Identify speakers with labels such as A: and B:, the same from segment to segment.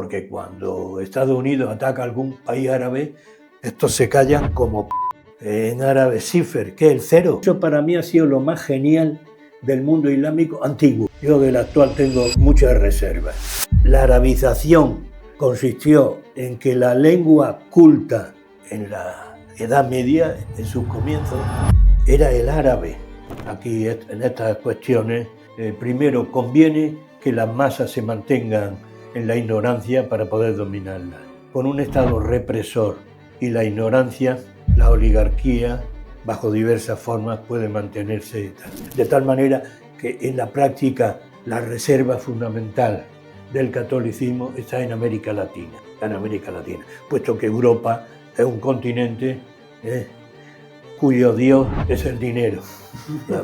A: Porque cuando Estados Unidos ataca a algún país árabe, estos se callan como en árabe cifer, que es el cero. Eso para mí ha sido lo más genial del mundo islámico antiguo. Yo del actual tengo muchas reservas. La arabización consistió en que la lengua culta en la Edad Media, en sus comienzos, era el árabe. Aquí en estas cuestiones, primero conviene que las masas se mantengan en la ignorancia para poder dominarlas. Con un Estado represor y la ignorancia, la oligarquía, bajo diversas formas, puede mantenerse de tal manera que en la práctica la reserva fundamental del catolicismo está en América Latina, puesto que Europa es un continente cuyo Dios es el dinero.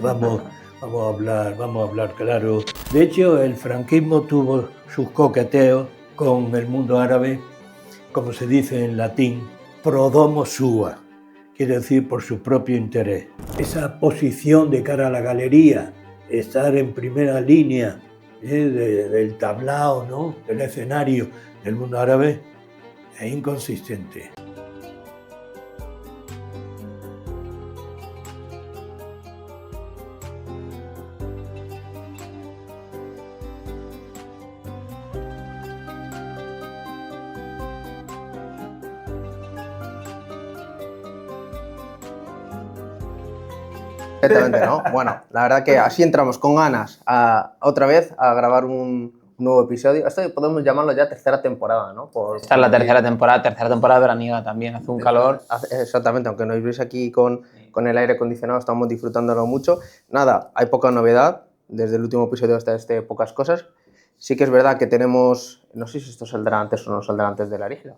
A: Vamos a hablar claro. De hecho, el franquismo tuvo sus coqueteos con el mundo árabe, como se dice en latín, pro domo sua, quiere decir por su propio interés. Esa posición de cara a la galería, estar en primera línea del tablao, ¿no?, del escenario del mundo árabe, es inconsistente.
B: Perfectamente, ¿no? Bueno, la verdad que así entramos con ganas otra vez a grabar un nuevo episodio. Esto podemos llamarlo ya tercera temporada, ¿no?
C: Esta es la tercera temporada veraniega también, hace un calor.
B: Exactamente, aunque nos veis aquí con el aire acondicionado, estamos disfrutándolo mucho. Nada, hay poca novedad, desde el último episodio hasta este, pocas cosas. Sí que es verdad que tenemos, no sé si esto saldrá antes o no saldrá antes de la Arigla.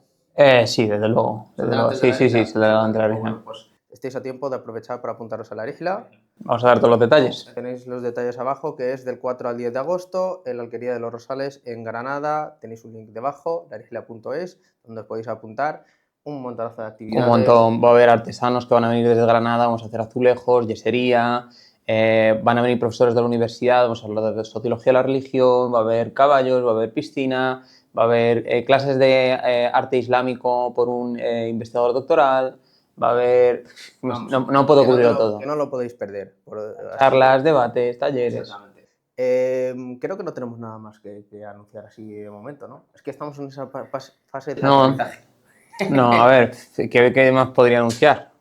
C: Sí, desde luego. Sí, saldrá antes de la Arigla.
B: Bueno, pues estáis a tiempo de aprovechar para apuntaros a la Arigla.
C: Vamos a dar todos los detalles.
B: Tenéis los detalles abajo, que es del 4 al 10 de agosto, en la Alquería de los Rosales, en Granada. Tenéis un link debajo, laarigla.es, donde os podéis apuntar. Un montonazo de actividades.
C: Un montón. Va a haber artesanos que van a venir desde Granada, vamos a hacer azulejos, yesería, van a venir profesores de la universidad, vamos a hablar de sociología de la religión, va a haber caballos, va a haber piscina, va a haber clases de arte islámico por un investigador doctoral. Va a haber... No puedo cubrirlo todo.
B: Que no lo podéis perder.
C: Charlas, debates, talleres.
B: Exactamente. Creo que no tenemos nada más que anunciar así de momento, ¿no? Es que estamos en esa fase de aterrizaje.
C: No, a ver, ¿qué más podría anunciar?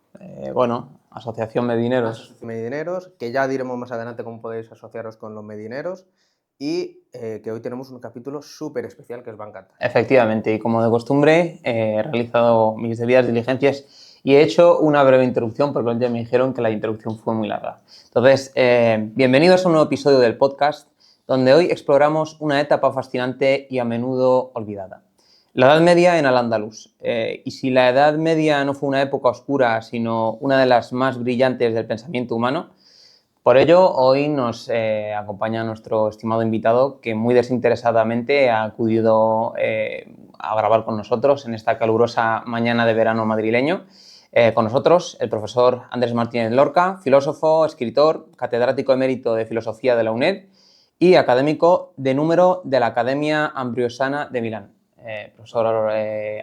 C: Bueno, Asociación Medineros.
B: Medineros, que ya diremos más adelante cómo podéis asociaros con los medineros. Y que hoy tenemos un capítulo súper especial que os va a encantar.
C: Efectivamente, y como de costumbre, he realizado mis debidas diligencias y he hecho una breve introducción porque ya me dijeron que la introducción fue muy larga. Entonces, bienvenidos a un nuevo episodio del podcast, donde hoy exploramos una etapa fascinante y a menudo olvidada. La Edad Media en Al-Ándalus. Y si la Edad Media no fue una época oscura, sino una de las más brillantes del pensamiento humano, por ello, hoy nos acompaña nuestro estimado invitado que muy desinteresadamente ha acudido a grabar con nosotros en esta calurosa mañana de verano madrileño. Con nosotros el profesor Andrés Martínez Lorca, filósofo, escritor, catedrático emérito de Filosofía de la UNED y académico de número de la Academia Ambrosiana de Milán. Profesor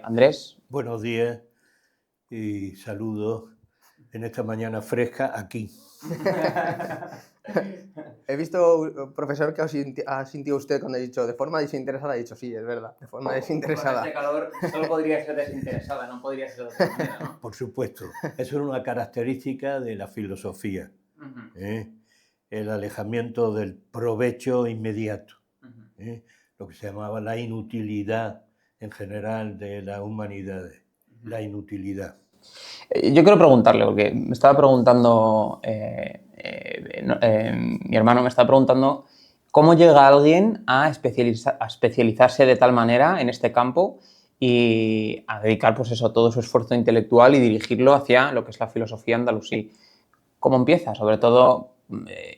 C: Andrés.
A: Buenos días y saludos en esta mañana fresca aquí.
B: He visto, profesor, que ha sentido usted cuando ha dicho de forma desinteresada. Ha dicho, sí, es verdad, de forma desinteresada.
C: Con este calor solo podría ser desinteresada, no podría ser de otra manera, ¿no?
A: Por supuesto, eso es una característica de la filosofía, el alejamiento del provecho inmediato, lo que se llamaba la inutilidad en general de las humanidades, la inutilidad.
C: Yo quiero preguntarle, porque me estaba preguntando, mi hermano me estaba preguntando cómo llega alguien a especializarse de tal manera en este campo y a dedicar pues eso, todo su esfuerzo intelectual y dirigirlo hacia lo que es la filosofía andalusí. ¿Cómo empieza? Sobre todo,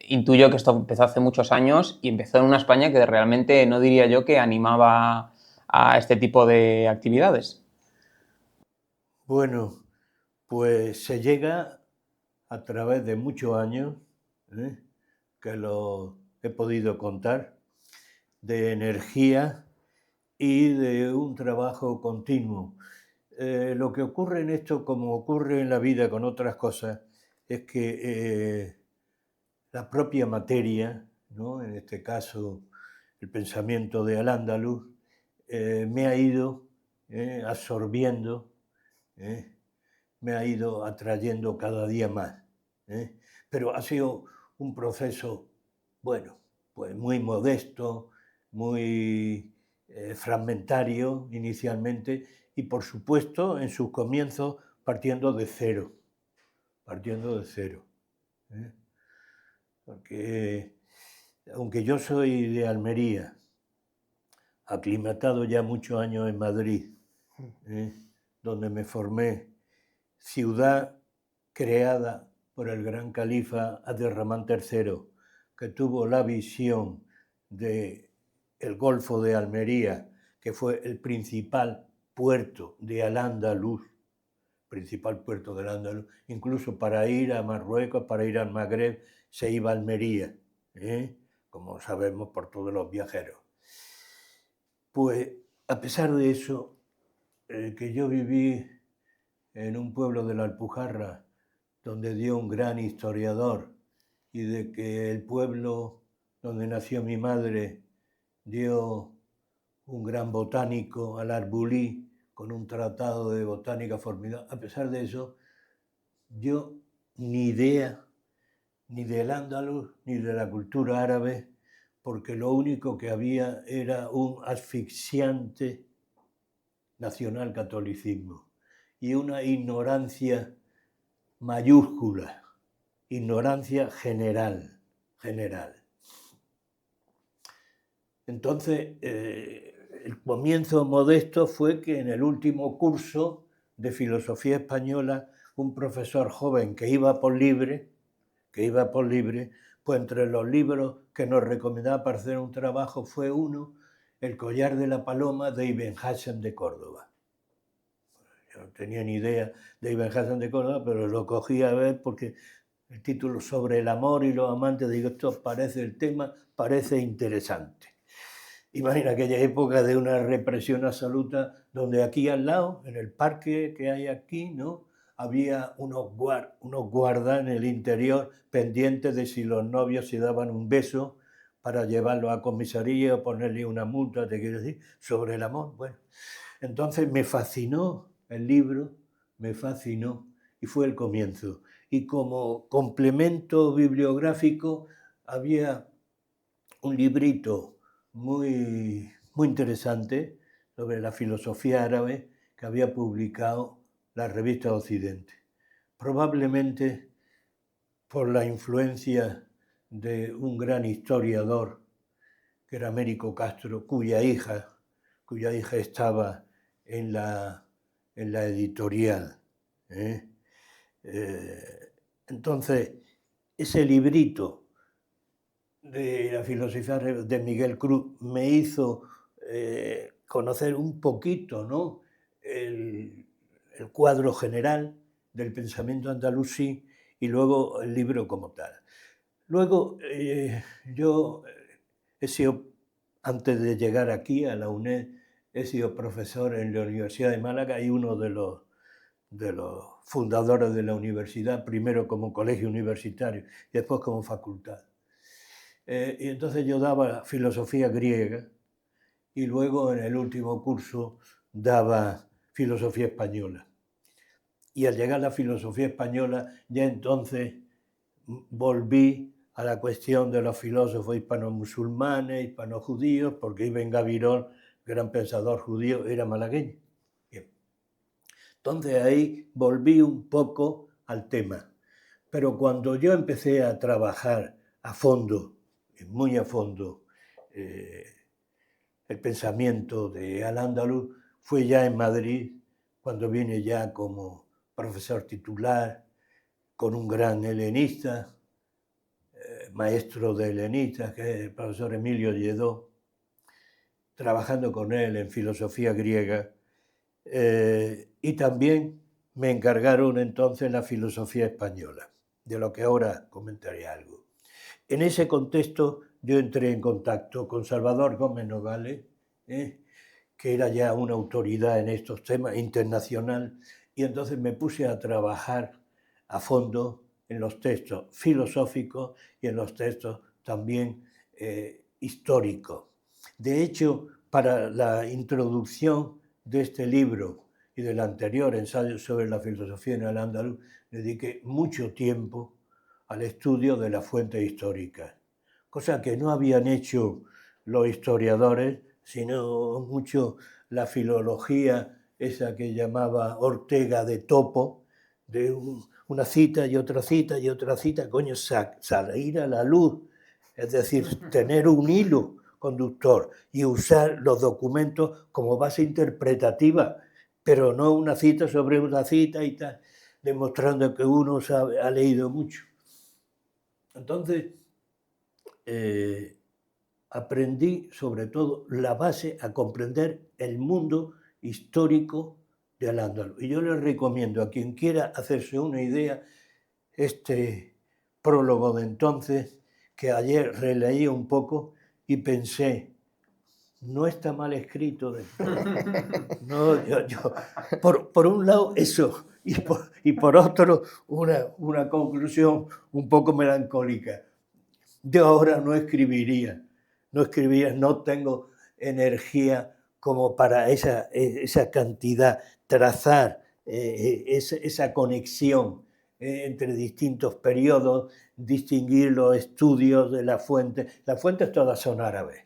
C: intuyo que esto empezó hace muchos años y empezó en una España que realmente no diría yo que animaba a este tipo de actividades.
A: Bueno, pues se llega a través de muchos años, que lo he podido contar, de energía y de un trabajo continuo. Lo que ocurre en esto, como ocurre en la vida con otras cosas, es que la propia materia, ¿no? En este caso el pensamiento de Al-Ándalus, me ha ido absorbiendo, me ha ido atrayendo cada día más. Pero ha sido un proceso, bueno, pues muy modesto, muy fragmentario inicialmente y por supuesto en sus comienzos partiendo de cero, ¿eh? Porque aunque yo soy de Almería, aclimatado ya muchos años en Madrid, donde me formé, ciudad creada por el gran califa Abderramán III, que tuvo la visión del Golfo de Almería, que fue el principal puerto de Al-Ándalus, incluso para ir a Marruecos, para ir al Magreb, se iba a Almería, como sabemos por todos los viajeros. Pues a pesar de eso, que yo viví en un pueblo de la Alpujarra, donde dio un gran historiador, y de que el pueblo donde nació mi madre dio un gran botánico, Al-Arbulí, con un tratado de botánica formidable. A pesar de eso, yo ni idea ni del Andaluz ni de la cultura árabe, porque lo único que había era un asfixiante nacionalcatolicismo y una ignorancia mayúscula, ignorancia general. Entonces, el comienzo modesto fue que en el último curso de filosofía española, un profesor joven que iba por libre, pues entre los libros que nos recomendaba para hacer un trabajo fue uno, El collar de la paloma, de Ibn Hazm de Córdoba. Yo no tenía ni idea de Ibn Hazm de Córdoba, pero lo cogí a ver porque el título sobre el amor y los amantes, digo, esto parece el tema, parece interesante. Imagina aquella época de una represión absoluta, donde aquí al lado, en el parque que hay aquí, ¿no?, había unos guardas en el interior pendientes de si los novios se daban un beso para llevarlos a comisaría o ponerle una multa, te quiero decir, sobre el amor. Bueno, entonces me fascinó el libro, me fascinó y fue el comienzo. Y como complemento bibliográfico había un librito muy interesante sobre la filosofía árabe que había publicado la revista Occidente. Probablemente por la influencia de un gran historiador que era Américo Castro, cuya hija estaba en la editorial. Entonces, ese librito de la filosofía de Miguel Cruz me hizo conocer un poquito, ¿no?, el cuadro general del pensamiento andalusí y luego el libro como tal. Luego yo he sido, antes de llegar aquí a la UNED, he sido profesor en la Universidad de Málaga y uno de los fundadores de la universidad, primero como colegio universitario y después como facultad. Y entonces yo daba filosofía griega y luego en el último curso daba filosofía española. Y al llegar a la filosofía española, ya entonces volví a la cuestión de los filósofos hispano-musulmanes, hispano-judíos, porque Ibn Gabirol, gran pensador judío, era malagueño. Bien. Entonces ahí volví un poco al tema. Pero cuando yo empecé a trabajar a fondo, muy a fondo, el pensamiento de Al-Ándalus, fue ya en Madrid, cuando vine ya como profesor titular, con un gran helenista, maestro de helenistas, que es el profesor Emilio Lledó, trabajando con él en filosofía griega, y también me encargaron entonces la filosofía española, de lo que ahora comentaré algo. En ese contexto yo entré en contacto con Salvador Gómez Nogales, que era ya una autoridad en estos temas internacional, y entonces me puse a trabajar a fondo en los textos filosóficos y en los textos también históricos. De hecho, para la introducción de este libro y del anterior, Ensayo sobre la filosofía en el andaluz, dediqué mucho tiempo al estudio de las fuentes históricas, cosa que no habían hecho los historiadores, sino mucho la filología esa que llamaba Ortega de Topo, de una cita y otra cita y otra cita, coño, salir a la luz, es decir, tener un hilo conductor y usar los documentos como base interpretativa, pero no una cita sobre una cita y tal, demostrando que uno sabe, ha leído mucho. Entonces, aprendí sobre todo la base a comprender el mundo histórico de Al-Ándalus. Y yo les recomiendo a quien quiera hacerse una idea este prólogo de entonces, que ayer releí un poco y pensé, no está mal escrito. No, por un lado eso, y por otro una conclusión un poco melancólica. Yo ahora no escribiría, no tengo energía como para esa cantidad, trazar esa conexión entre distintos periodos, distinguir los estudios de las fuentes. Las fuentes todas son árabes.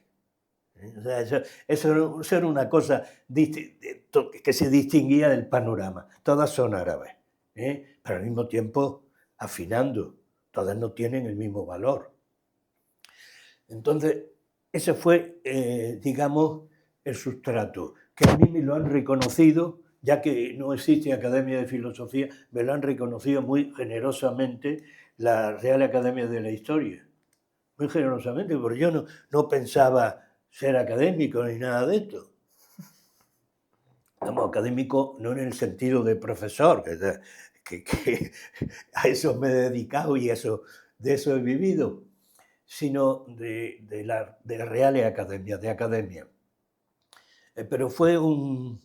A: O sea, eso era una cosa que se distinguía del panorama. Todas son árabes, pero al mismo tiempo afinando. Todas no tienen el mismo valor. Entonces, ese fue, digamos, el sustrato, que a mí me lo han reconocido, ya que no existe Academia de Filosofía, me lo han reconocido muy generosamente la Real Academia de la Historia. Muy generosamente, porque yo no pensaba ser académico ni nada de esto. Vamos, académico no en el sentido de profesor, que a eso me he dedicado y de eso he vivido, sino de la Real Academia, de academia. Pero fue un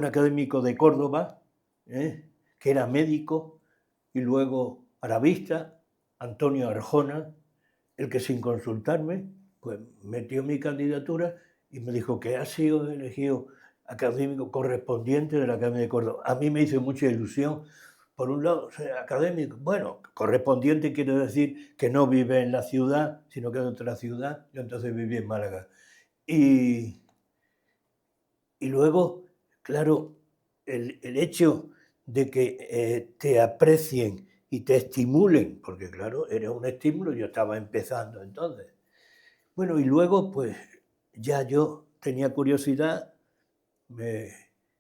A: académico de Córdoba, que era médico, y luego arabista, Antonio Arjona, el que sin consultarme, pues metió mi candidatura y me dijo que ha sido elegido académico correspondiente de la Academia de Córdoba. A mí me hizo mucha ilusión. Por un lado, ser académico, bueno, correspondiente quiere decir que no vive en la ciudad, sino que en otra ciudad. Yo entonces viví en Málaga. Y luego, claro, el hecho de que te aprecien y te estimulen, porque claro, era un estímulo, yo estaba empezando entonces. Bueno, y luego pues ya yo tenía curiosidad, me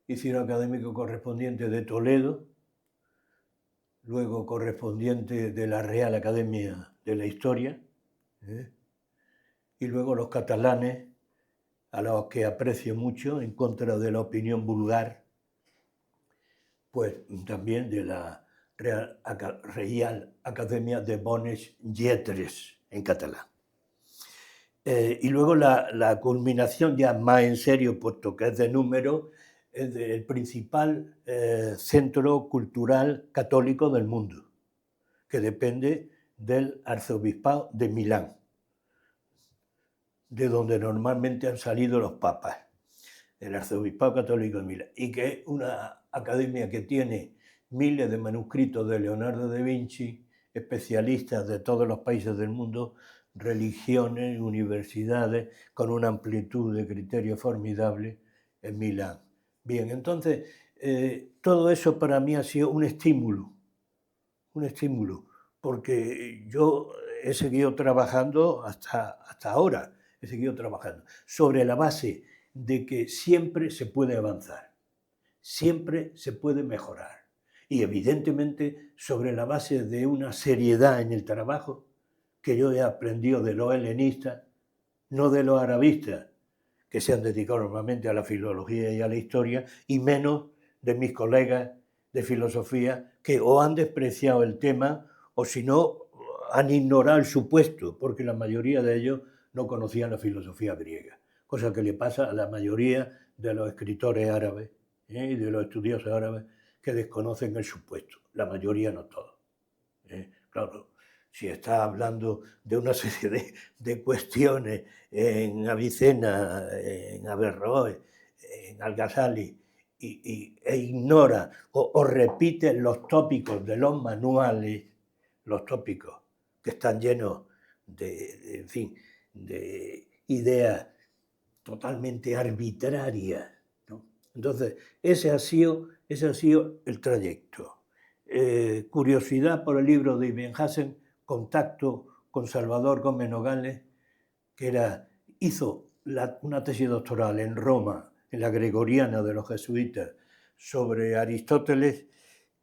A: hicieron académico correspondiente de Toledo, luego correspondiente de la Real Academia de la Historia, y luego los catalanes, a los que aprecio mucho, en contra de la opinión vulgar, pues también de la Real Academia de Bones Lletres, en catalán. Y luego la culminación, ya más en serio, puesto que es de número, es del principal centro cultural católico del mundo, que depende del arzobispado de Milán, de donde normalmente han salido los papas, el arzobispado católico de Milán, y que es una academia que tiene miles de manuscritos de Leonardo da Vinci, especialistas de todos los países del mundo, religiones, universidades, con una amplitud de criterio formidable en Milán. Bien, entonces, todo eso para mí ha sido un estímulo, porque yo he seguido trabajando hasta ahora, he seguido trabajando sobre la base de que siempre se puede avanzar, siempre se puede mejorar, y evidentemente sobre la base de una seriedad en el trabajo que yo he aprendido de los helenistas, no de los arabistas, que se han dedicado normalmente a la filología y a la historia, y menos de mis colegas de filosofía que o han despreciado el tema o si no han ignorado el supuesto, porque la mayoría de ellos no conocían la filosofía griega, cosa que le pasa a la mayoría de los escritores árabes y de los estudiosos árabes que desconocen el supuesto, la mayoría no todos. Claro, si está hablando de una serie de cuestiones en Avicena, en Averroes, en Al-Ghazali, e ignora o repite los tópicos de los manuales, los tópicos que están llenos en fin, de ideas totalmente arbitrarias, ¿no? Entonces, ese ha sido el trayecto. Curiosidad por el libro de Ibn Hazm, contacto con Salvador Gómez Nogales, que hizo una tesis doctoral en Roma, en la Gregoriana de los jesuitas, sobre Aristóteles,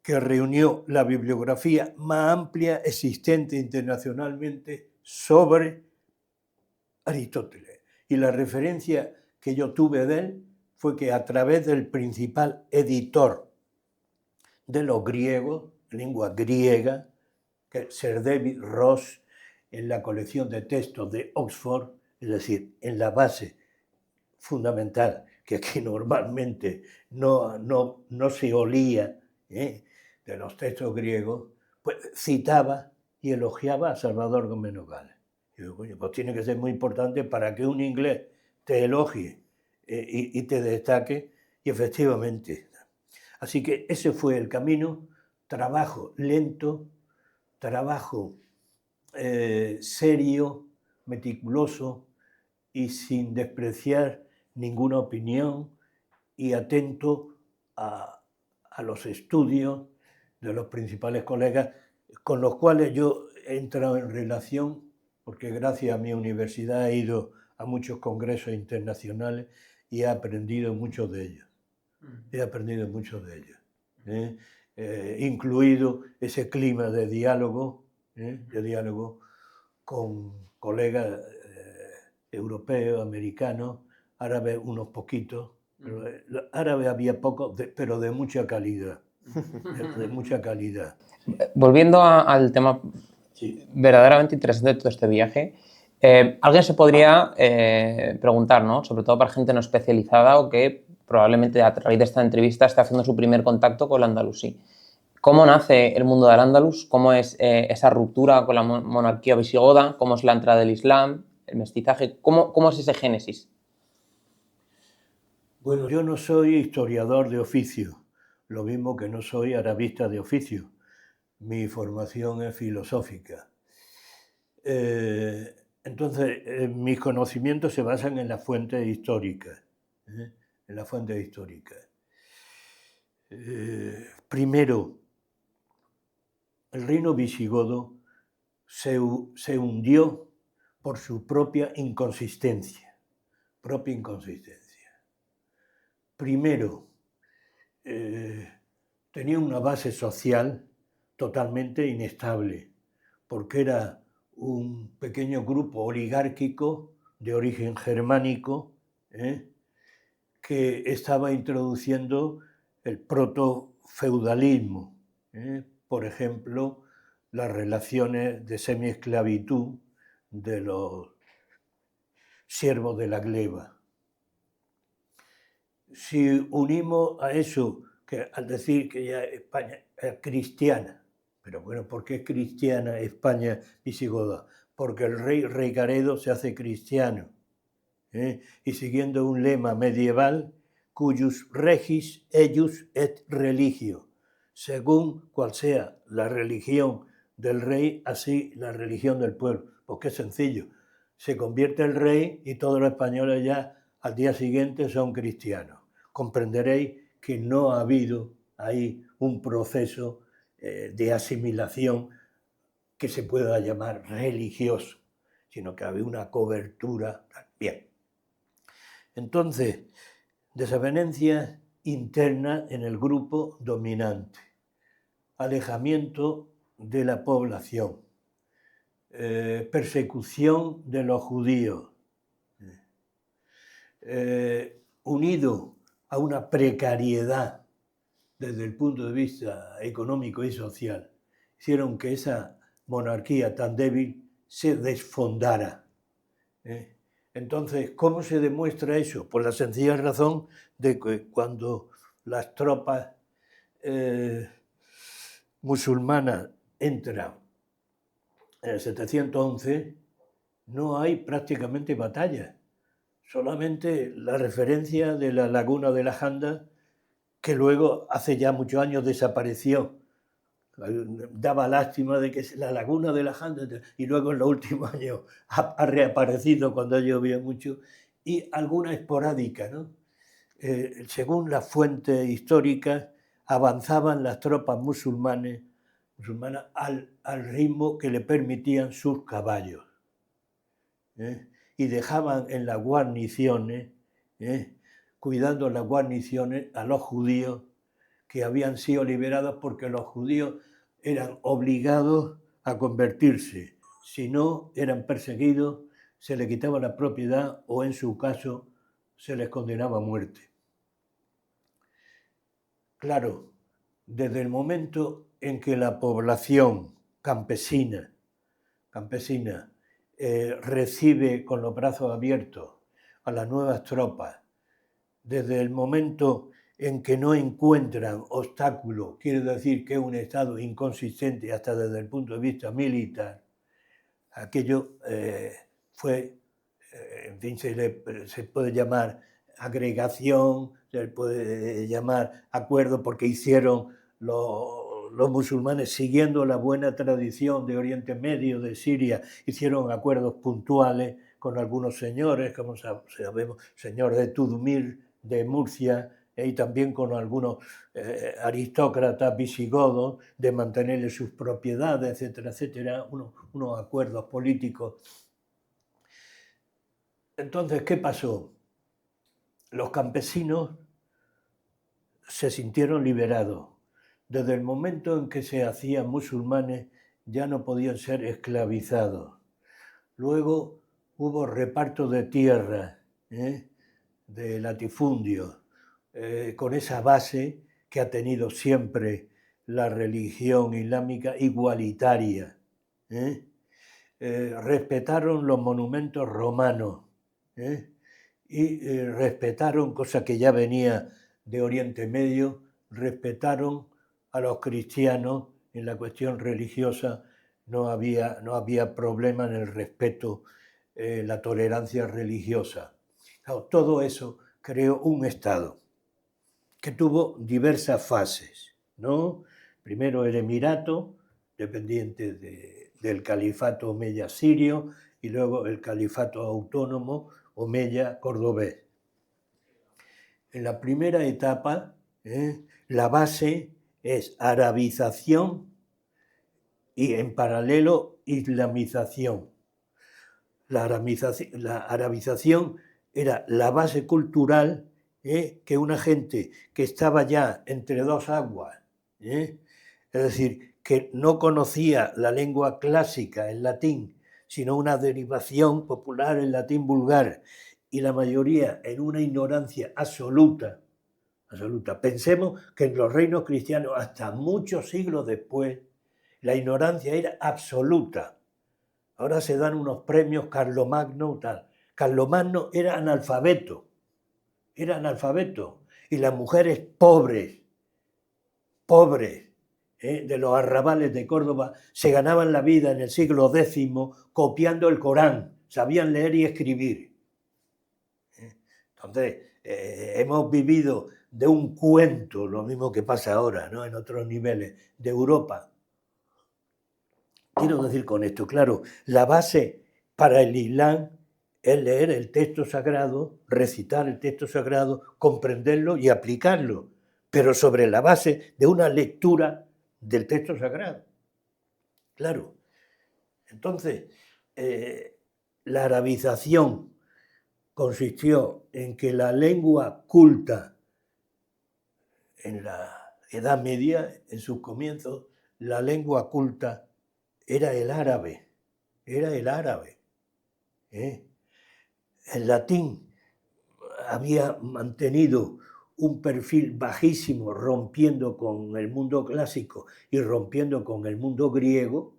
A: que reunió la bibliografía más amplia existente internacionalmente sobre Aristóteles. Y la referencia que yo tuve de él fue que a través del principal editor de los griegos, lengua griega, que es Sir David Ross, en la colección de textos de Oxford, es decir, en la base fundamental, que aquí normalmente no se olía, de los textos griegos, pues citaba y elogiaba a Salvador Gómez Nogales. Y digo, coño, pues tiene que ser muy importante para que un inglés te elogie y te destaque, y efectivamente. Así que ese fue el camino, trabajo lento, trabajo serio, meticuloso y sin despreciar ninguna opinión, y atento a los estudios de los principales colegas con los cuales yo he entrado en relación, porque gracias a mi universidad he ido a muchos congresos internacionales y he aprendido mucho de ellos. Incluido ese clima de diálogo con colegas europeos, americanos, árabes unos poquitos. Pero árabes había pocos, pero de mucha calidad. De mucha calidad.
C: Volviendo al tema verdaderamente interesante de todo este viaje, alguien se podría preguntar, ¿no? Sobre todo para gente no especializada o que probablemente a raíz de esta entrevista esté haciendo su primer contacto con el andalusí. ¿Cómo nace el mundo del Al-Ándalus? ¿Cómo es esa ruptura con la monarquía visigoda? ¿Cómo es la entrada del Islam? ¿El mestizaje? ¿Cómo es ese génesis?
A: Bueno, yo no soy historiador de oficio, lo mismo que no soy arabista de oficio. Mi formación es filosófica. Entonces, mis conocimientos se basan en las fuentes históricas. Primero, el reino visigodo se hundió por su propia inconsistencia. Primero, tenía una base social totalmente inestable, porque era un pequeño grupo oligárquico de origen germánico que estaba introduciendo el protofeudalismo, por ejemplo, las relaciones de semiesclavitud de los siervos de la gleba. Si unimos a eso, que al decir que ya España es cristiana, pero bueno, ¿por qué es cristiana España visigoda? Porque el rey Recaredo se hace cristiano, y siguiendo un lema medieval, cuyus regis eius et religio, según cual sea la religión del rey, así la religión del pueblo. Pues qué sencillo, se convierte el rey y todos los españoles ya al día siguiente son cristianos. Comprenderéis que no ha habido ahí un proceso de asimilación que se pueda llamar religioso, sino que había una cobertura. Bien. Entonces, desavenencias internas en el grupo dominante, alejamiento de la población, persecución de los judíos, unido a una precariedad desde el punto de vista económico y social, hicieron que esa monarquía tan débil se desfondara. Entonces, ¿cómo se demuestra eso? Por la sencilla razón de que cuando las tropas musulmanas entran en el 711, no hay prácticamente batalla, solamente la referencia de la laguna de la Janda, que luego, hace ya muchos años, desapareció. Daba lástima de que la laguna de la Janda, y luego en los últimos años ha reaparecido cuando ha llovido mucho, y alguna esporádica, ¿no? Según las fuentes históricas, avanzaban las tropas musulmanas al ritmo que le permitían sus caballos, y dejaban en las guarniciones, cuidando las guarniciones, a los judíos que habían sido liberados, porque los judíos eran obligados a convertirse. Si no, eran perseguidos, se les quitaba la propiedad o, en su caso, se les condenaba a muerte. Claro, desde el momento en que la población campesina recibe con los brazos abiertos a las nuevas tropas, desde el momento en que no encuentran obstáculos, quiere decir que es un Estado inconsistente hasta desde el punto de vista militar, aquello fue, en fin, se puede llamar agregación, se puede llamar acuerdo, porque hicieron los musulmanes, siguiendo la buena tradición de Oriente Medio, de Siria, hicieron acuerdos puntuales con algunos señores, como sabemos, señor de Tudmir, de Murcia, y también con algunos aristócratas visigodos, de mantenerle sus propiedades, etcétera, etcétera, unos acuerdos políticos. Entonces, ¿qué pasó? Los campesinos se sintieron liberados. Desde el momento en que se hacían musulmanes, ya no podían ser esclavizados. Luego hubo reparto de tierras, de latifundios, con esa base que ha tenido siempre la religión islámica, igualitaria. Respetaron los monumentos romanos, y respetaron, cosa que ya venía de Oriente Medio, respetaron a los cristianos en la cuestión religiosa. No había problema en el respeto, la tolerancia religiosa. Claro, todo eso creó un Estado que tuvo diversas fases, ¿no? Primero el emirato, dependiente del califato omeya sirio, y luego el califato autónomo omeya cordobés. En la primera etapa, la base es arabización y, en paralelo, islamización. La arabización era la base cultural, que una gente que estaba ya entre dos aguas, es decir, que no conocía la lengua clásica, el latín, sino una derivación popular, el latín vulgar, y la mayoría en una ignorancia absoluta. Pensemos que en los reinos cristianos, hasta muchos siglos después, la ignorancia era absoluta. Ahora se dan unos premios, Carlomagno, tal. Carlomagno era analfabeto, y las mujeres pobres, de los arrabales de Córdoba, se ganaban la vida en el siglo X copiando el Corán, sabían leer y escribir. Entonces, hemos vivido de un cuento, lo mismo que pasa ahora, ¿no?, en otros niveles de Europa. Quiero decir con esto, claro, la base para el Islam es leer el texto sagrado, recitar el texto sagrado, comprenderlo y aplicarlo, pero sobre la base de una lectura del texto sagrado. Claro. Entonces, la arabización consistió en que la lengua culta en la Edad Media, en sus comienzos, la lengua culta era el árabe. El latín había mantenido un perfil bajísimo, rompiendo con el mundo clásico y rompiendo con el mundo griego.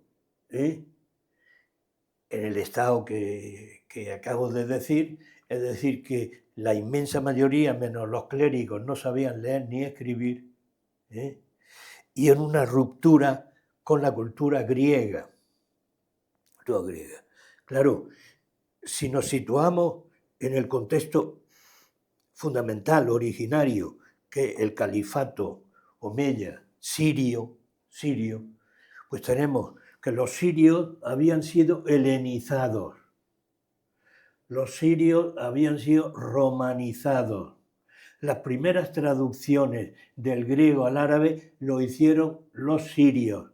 A: en el estado que acabo de decir, es decir, que la inmensa mayoría, menos los clérigos, no sabían leer ni escribir, y en una ruptura con la cultura griega. Claro, si nos situamos en el contexto fundamental, originario, que el califato omeya sirio, pues tenemos que los sirios habían sido helenizados, los sirios habían sido romanizados. Las primeras traducciones del griego al árabe lo hicieron los sirios,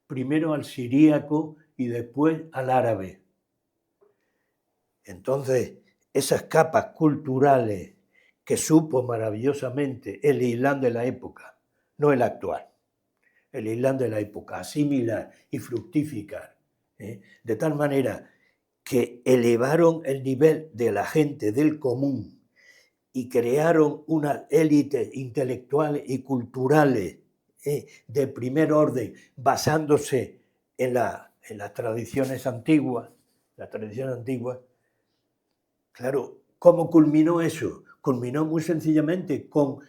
A: primero al siríaco y después al árabe. Entonces, esas capas culturales que supo maravillosamente el Islam de la época, no el actual, el Islam de la época, asimilar y fructificar, de tal manera que elevaron el nivel de la gente del común y crearon unas élites intelectuales y culturales de primer orden, basándose en las tradiciones antiguas, Claro, ¿cómo culminó eso? Culminó muy sencillamente con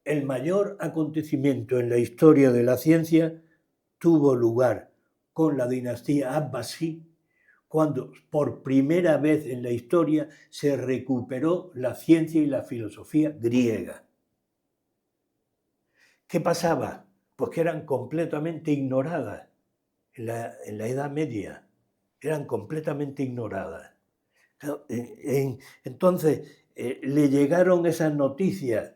A: el mayor acontecimiento en la historia de la ciencia, tuvo lugar con la dinastía Abbasí, cuando por primera vez en la historia se recuperó la ciencia y la filosofía griega. ¿Qué pasaba? Pues que eran completamente ignoradas en la Edad Media, eran completamente ignoradas. Entonces, le llegaron esas noticias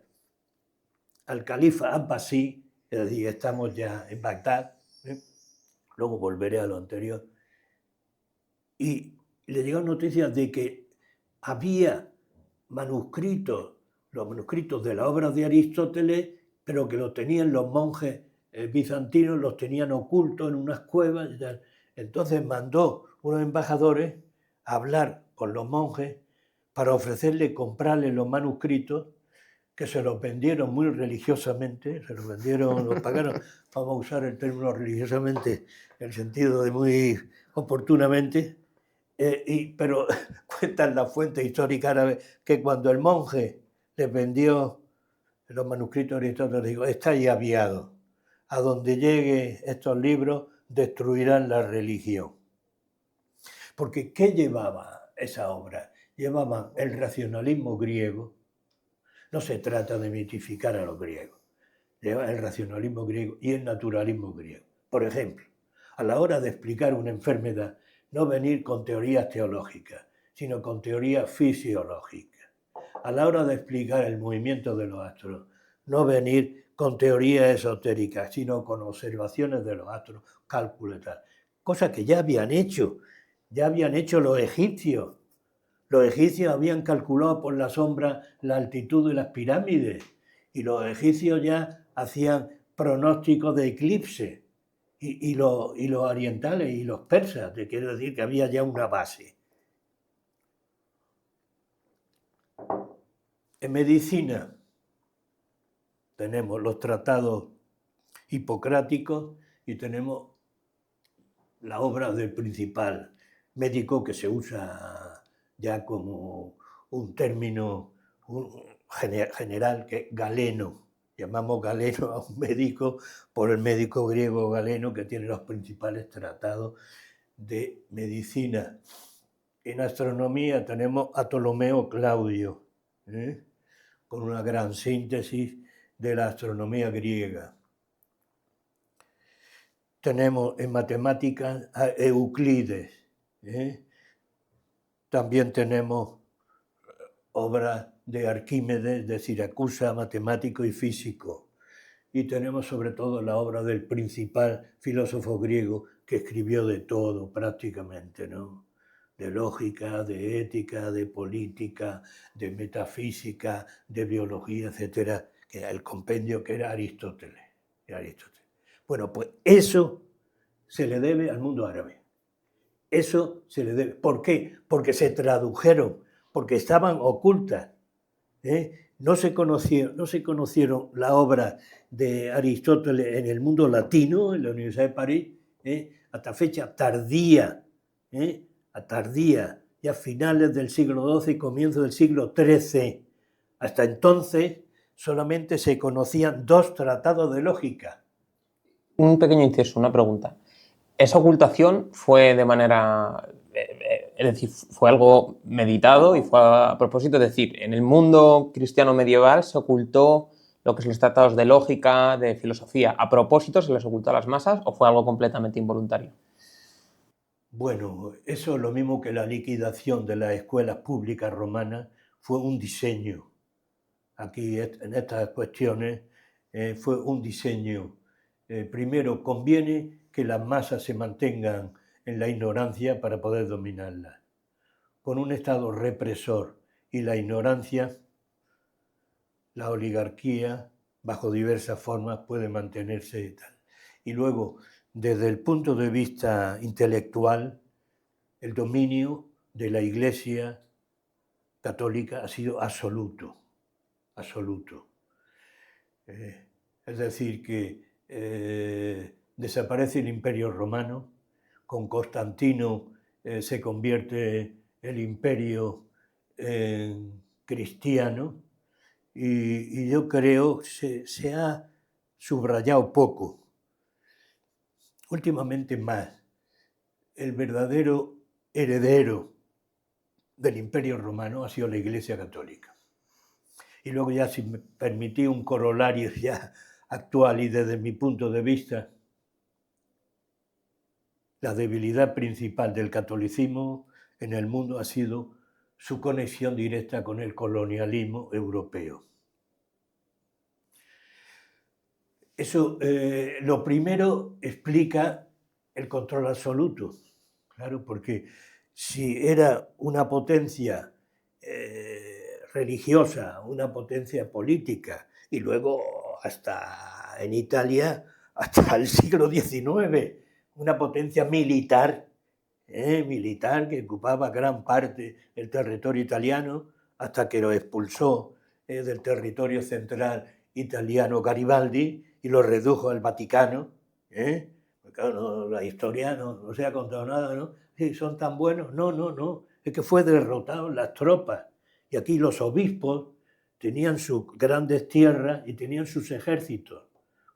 A: al califa Abbasí, es decir, estamos ya en Bagdad, luego volveré a lo anterior, y le llegaron noticias de que había manuscritos, los manuscritos de la obra de Aristóteles, pero que los tenían los monjes bizantinos, los tenían ocultos en unas cuevas y tal. Entonces mandó unos embajadores a hablar con los monjes para ofrecerle comprarle los manuscritos, que se los vendieron muy religiosamente, los pagaron, vamos a usar el término religiosamente en el sentido de muy oportunamente, pero cuentan la fuente histórica árabe que cuando el monje les vendió los manuscritos de Aristóteles, digo, estáis aviados, a donde lleguen estos libros destruirán la religión. Porque ¿qué llevaba esa obra? Llevaban el racionalismo griego. No se trata de mitificar a los griegos. Lleva el racionalismo griego y el naturalismo griego. Por ejemplo, a la hora de explicar una enfermedad, no venir con teorías teológicas, sino con teorías fisiológicas. A la hora de explicar el movimiento de los astros, no venir con teorías esotéricas, sino con observaciones de los astros, cálculo y tal. Cosa que ya habían hecho los egipcios. Los egipcios habían calculado por la sombra la altitud de las pirámides y los egipcios ya hacían pronósticos de eclipse y los orientales y los persas, te quiero decir que había ya una base. En medicina tenemos los tratados hipocráticos y tenemos la obra del principal médico que se usa ya como un término general, que Galeno. Llamamos Galeno a un médico por el médico griego Galeno, que tiene los principales tratados de medicina. En astronomía tenemos a Ptolomeo Claudio, con una gran síntesis de la astronomía griega. Tenemos en matemáticas a Euclides. También tenemos obras de Arquímedes, de Siracusa, matemático y físico. Y tenemos sobre todo la obra del principal filósofo griego que escribió de todo prácticamente, ¿no? De lógica, de ética, de política, de metafísica, de biología, etcétera, que era el compendio que era Aristóteles. Bueno, pues eso se le debe al mundo árabe. Eso se le debe. ¿Por qué? Porque se tradujeron, porque estaban ocultas. No se conocieron la obra de Aristóteles en el mundo latino, en la Universidad de París, hasta fecha tardía, tardía, ya finales del siglo XII y comienzo del siglo XIII. Hasta entonces solamente se conocían 2 tratados de lógica.
C: Un pequeño inciso, una pregunta. ¿Esa ocultación fue de manera, es decir, fue algo meditado y fue a propósito? Es decir, en el mundo cristiano medieval se ocultó lo que son los tratados de lógica, de filosofía. ¿A propósito se les ocultó a las masas o fue algo completamente involuntario?
A: Bueno, eso es lo mismo que la liquidación de las escuelas públicas romanas, fue un diseño. Aquí en estas cuestiones fue un diseño. Primero, conviene que las masas se mantengan en la ignorancia para poder dominarlas. Con un Estado represor y la ignorancia, la oligarquía, bajo diversas formas, puede mantenerse y tal. Y luego, desde el punto de vista intelectual, el dominio de la Iglesia católica ha sido absoluto. Absoluto. Es decir, que desaparece el Imperio Romano, con Constantino se convierte el imperio en cristiano, y yo creo que se ha subrayado poco. Últimamente más, el verdadero heredero del Imperio Romano ha sido la Iglesia Católica. Y luego ya, si me permití un corolario ya actual y desde mi punto de vista, la debilidad principal del catolicismo en el mundo ha sido su conexión directa con el colonialismo europeo. Eso, lo primero, explica el control absoluto, claro, porque si era una potencia religiosa, una potencia política, y luego hasta en Italia, hasta el siglo XIX, una potencia militar, militar que ocupaba gran parte del territorio italiano, hasta que lo expulsó del territorio central italiano Garibaldi y lo redujo al Vaticano. Porque claro, la historia no se ha contado nada, ¿no? Sí, son tan buenos. No, es que fue derrotado en las tropas. Y aquí los obispos tenían sus grandes tierras y tenían sus ejércitos,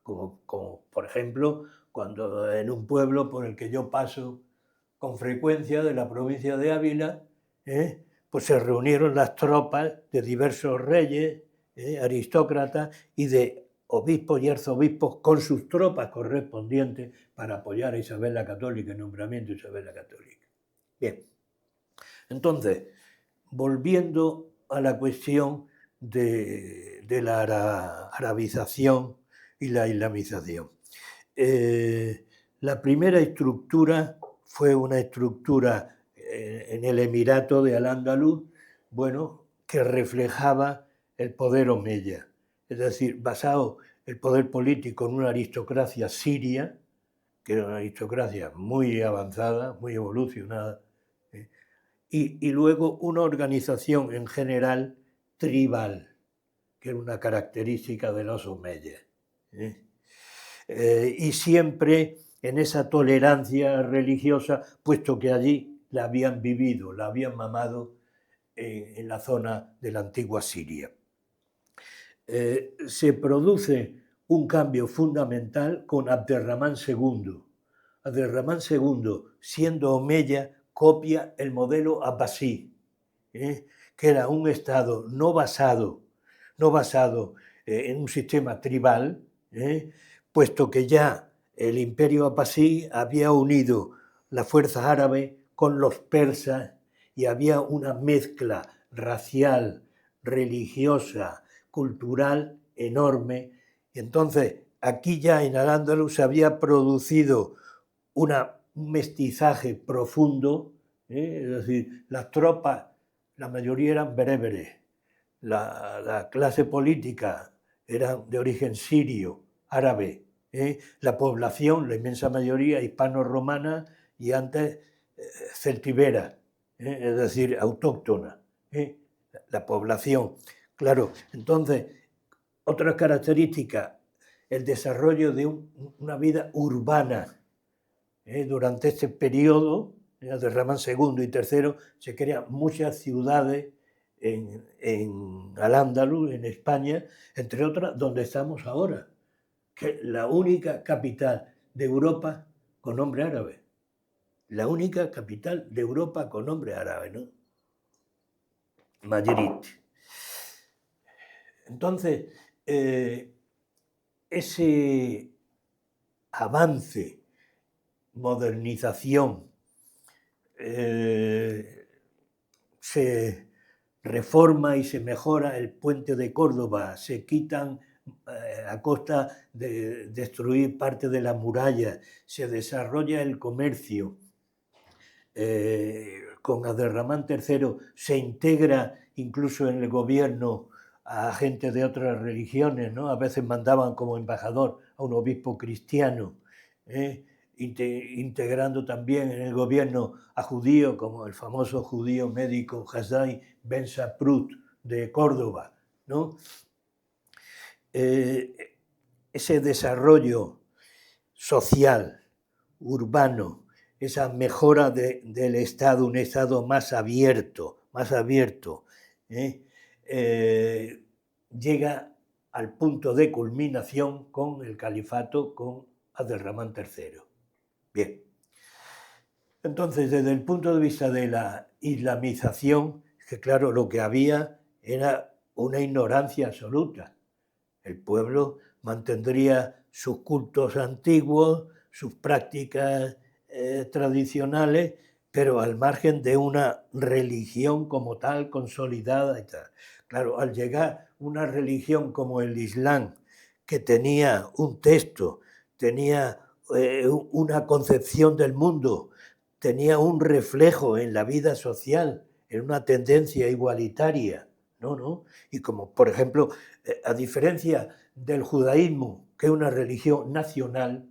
A: como por ejemplo cuando en un pueblo por el que yo paso con frecuencia, de la provincia de Ávila, pues se reunieron las tropas de diversos reyes, aristócratas y de obispos y arzobispos con sus tropas correspondientes para apoyar a Isabel la Católica, el nombramiento de Isabel la Católica. Bien, entonces, volviendo a la cuestión de la arabización y la islamización. La primera estructura fue una estructura en el Emirato de Al-Ándalus, bueno, que reflejaba el poder omeya, es decir, basado el poder político en una aristocracia siria, que era una aristocracia muy avanzada, muy evolucionada, y luego una organización en general tribal, que era una característica de los omeyas. Y siempre en esa tolerancia religiosa, puesto que allí la habían vivido, la habían mamado en la zona de la antigua Siria. Se produce un cambio fundamental con Abderramán II. Abderramán II, siendo omeya, copia el modelo abbasí, que era un estado no basado en un sistema tribal, puesto que ya el imperio abbasí había unido las fuerzas árabes con los persas y había una mezcla racial, religiosa, cultural enorme. Y entonces aquí ya en Al-Ándalus se había producido un mestizaje profundo, es decir, las tropas, la mayoría eran bereberes, la clase política era de origen sirio, árabe, la población, la inmensa mayoría, hispano-romana y antes celtibera, es decir, autóctona, la población. Claro, entonces, otras características, el desarrollo de una vida urbana. Durante este periodo, Abderramán II y III, se crean muchas ciudades en Al-Ándalus, en España, entre otras, donde estamos ahora, que es la única capital de Europa con nombre árabe. La única capital de Europa con nombre árabe, ¿no? Madrid. Entonces, ese avance, modernización, se reforma y se mejora el puente de Córdoba, se quitan a costa de destruir parte de la muralla, se desarrolla el comercio. Con Abderramán III se integra incluso en el gobierno a gente de otras religiones, ¿no? A veces mandaban como embajador a un obispo cristiano, integrando también en el gobierno a judíos, como el famoso judío médico Hasdai Ben Saprut de Córdoba, ¿no? Ese desarrollo social, urbano, esa mejora del Estado, un Estado más abierto, llega al punto de culminación con el califato, con Abderramán III. Bien. Entonces, desde el punto de vista de la islamización, que claro, lo que había era una ignorancia absoluta. El pueblo mantendría sus cultos antiguos, sus prácticas tradicionales, pero al margen de una religión como tal, consolidada y tal. Claro, al llegar una religión como el Islam, que tenía un texto, tenía una concepción del mundo, tenía un reflejo en la vida social, en una tendencia igualitaria, ¿no? Y como, por ejemplo, a diferencia del judaísmo, que es una religión nacional,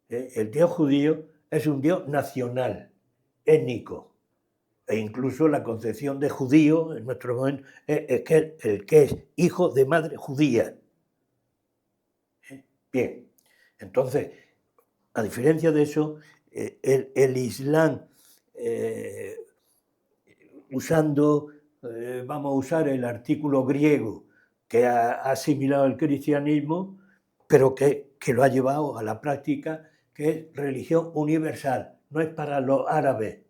A: el Dios judío es un Dios nacional, étnico, e incluso la concepción de judío en nuestro momento es que el que es hijo de madre judía. Bien, entonces, a diferencia de eso, el Islam, usando, vamos a usar el artículo griego que ha asimilado el cristianismo, pero que lo ha llevado a la práctica, que es religión universal, no es para los árabes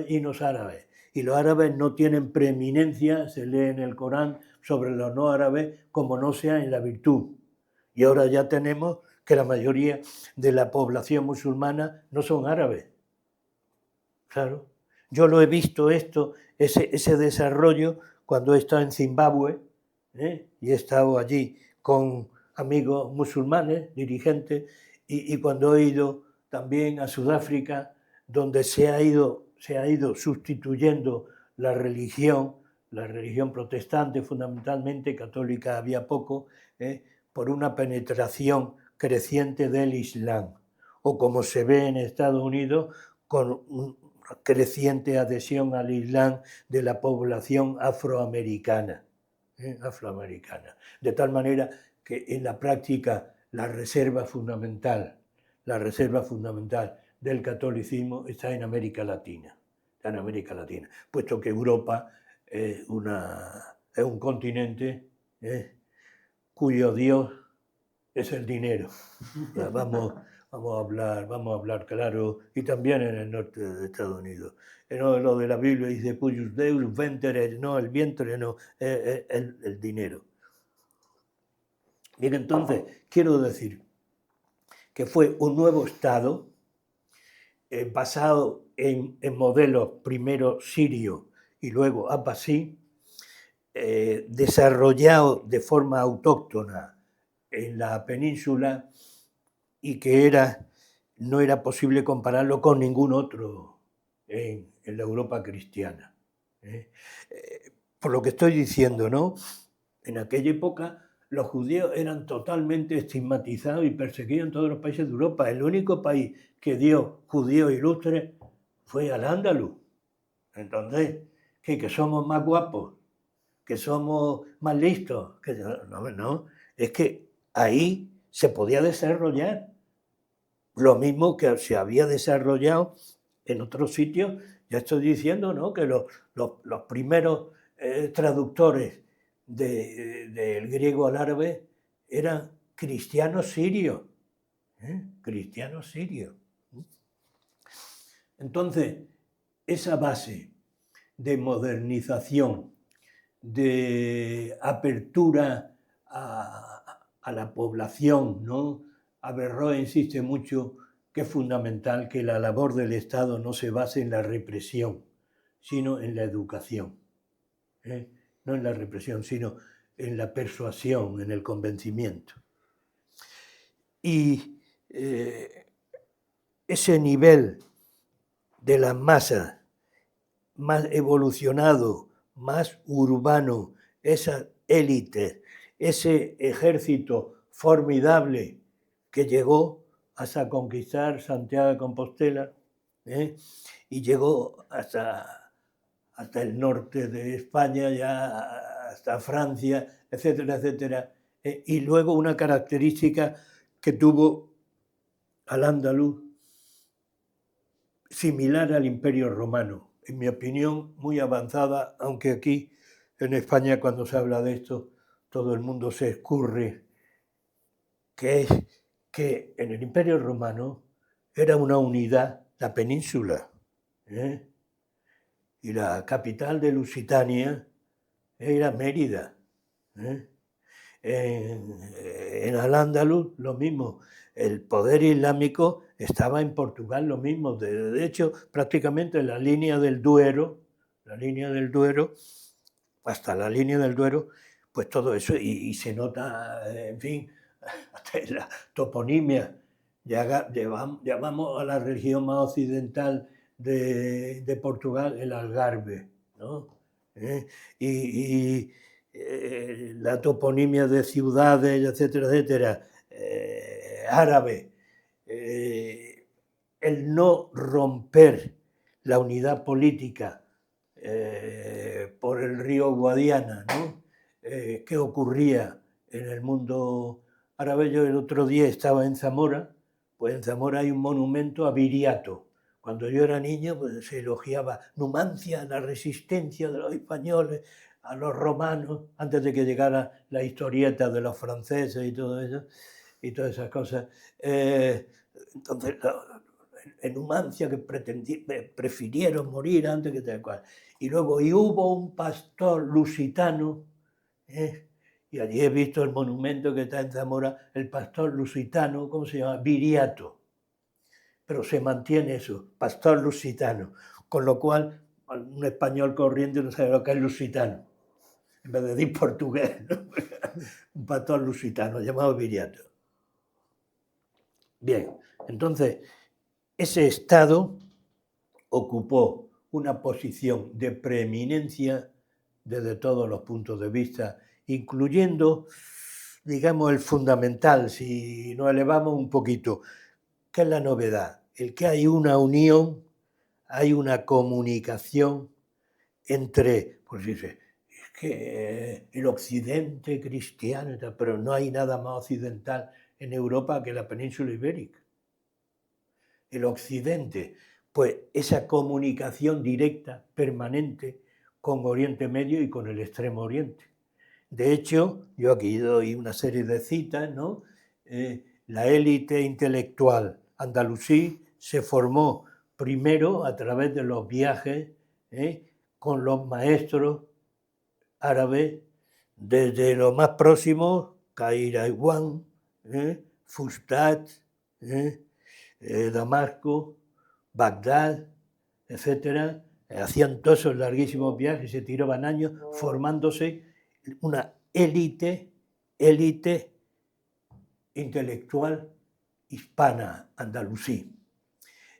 A: y los árabes. Y los árabes no tienen preeminencia, se lee en el Corán, sobre los no árabes, como no sea en la virtud. Y ahora ya tenemos que la mayoría de la población musulmana no son árabes. Claro. Yo lo he visto ese desarrollo cuando he estado en Zimbabue, y he estado allí con amigos musulmanes, dirigentes, y cuando he ido también a Sudáfrica, donde se ha ido sustituyendo la religión protestante fundamentalmente, católica había poco, por una penetración creciente del Islam, o como se ve en Estados Unidos, con una creciente adhesión al Islam de la población afroamericana. De tal manera que en la práctica la reserva fundamental del catolicismo está en América Latina, puesto que Europa es un continente cuyo Dios es el dinero. Vamos a hablar claro, y también en el norte de Estados Unidos. Lo de la Biblia dice, Pujus Deus, ventre, no, el vientre, no, el dinero. Bien, entonces, quiero decir que fue un nuevo Estado basado en modelos primero sirio y luego abasí, desarrollado de forma autóctona en la península, y que no era posible compararlo con ningún otro en la Europa cristiana. Por lo que estoy diciendo, ¿no? En aquella época los judíos eran totalmente estigmatizados y perseguidos en todos los países de Europa. El único país que dio judíos ilustres fue Al-Ándalus. Entonces, que somos más guapos, que somos más listos, no, es que ahí se podía desarrollar lo mismo que se había desarrollado en otros sitios, ya estoy diciendo, ¿no?, que los primeros traductores del griego al árabe eran cristianos sirios. Cristianos sirios. Entonces, esa base de modernización, de apertura a la población, ¿no? Averroes insiste mucho que es fundamental que la labor del Estado no se base en la represión, sino en la educación. No en la represión, sino en la persuasión, en el convencimiento. Y ese nivel de las masas más evolucionado, más urbano, esa élite, ese ejército formidable que llegó hasta conquistar Santiago de Compostela, y llegó hasta el norte de España, ya hasta Francia, etcétera, etcétera. Y luego una característica que tuvo al-Ándalus similar al Imperio Romano, en mi opinión muy avanzada, aunque aquí en España cuando se habla de esto todo el mundo se escurre, que es que en el Imperio Romano era una unidad la península, y la capital de Lusitania era Mérida. En Al-Ándalus lo mismo, el poder islámico estaba en Portugal lo mismo, de hecho prácticamente la línea del Duero, hasta la línea del Duero, pues todo eso, y se nota, en fin, hasta la toponimia. Llamamos a la región más occidental de Portugal el Algarve, ¿no? La toponimia de ciudades, etcétera, etcétera, árabe, el no romper la unidad política por el río Guadiana, ¿no? ¿Qué ocurría en el mundo árabe? Yo el otro día estaba en Zamora, pues en Zamora hay un monumento a Viriato. Cuando yo era niño, pues se elogiaba Numancia, la resistencia de los españoles a los romanos, antes de que llegara la historieta de los franceses y todo eso, y todas esas cosas. Entonces, en Numancia, que prefirieron morir antes que tal cual. Y luego, y hubo un pastor lusitano, y allí he visto el monumento que está en Zamora, el pastor lusitano, ¿cómo se llama? Viriato. Pero se mantiene eso, pastor lusitano. Con lo cual, un español corriente no sabe lo que es lusitano. En vez de decir portugués, ¿no? Un pastor lusitano llamado Viriato. Bien, entonces, ese Estado ocupó una posición de preeminencia desde todos los puntos de vista, incluyendo, digamos, el fundamental, si nos elevamos un poquito, ¿qué es la novedad? El que hay una unión, hay una comunicación entre, pues dice, es que el occidente cristiano, pero no hay nada más occidental en Europa que la península ibérica. El occidente, pues esa comunicación directa, permanente, con Oriente Medio y con el Extremo Oriente. De hecho, yo aquí doy una serie de citas, ¿no? La élite intelectual andalusí se formó primero a través de los viajes con los maestros árabes, desde lo más próximo, Cairaiwan, Fustat, Damasco, Bagdad, etcétera. Hacían todos esos larguísimos viajes, se tiraban años formándose una élite intelectual hispana, andalusí.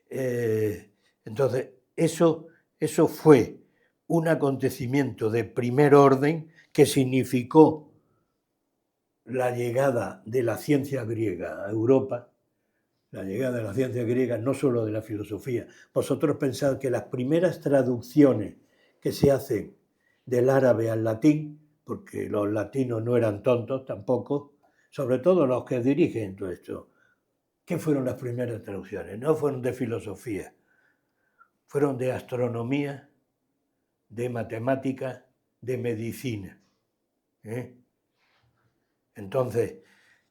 A: Entonces, eso fue un acontecimiento de primer orden que significó la llegada de la ciencia griega a Europa, la llegada de la ciencia griega, no solo de la filosofía. Vosotros pensad que las primeras traducciones que se hacen del árabe al latín, porque los latinos no eran tontos tampoco, sobre todo los que dirigen todo esto, ¿qué fueron las primeras traducciones? No fueron de filosofía, fueron de astronomía, de matemáticas, de medicina. Entonces,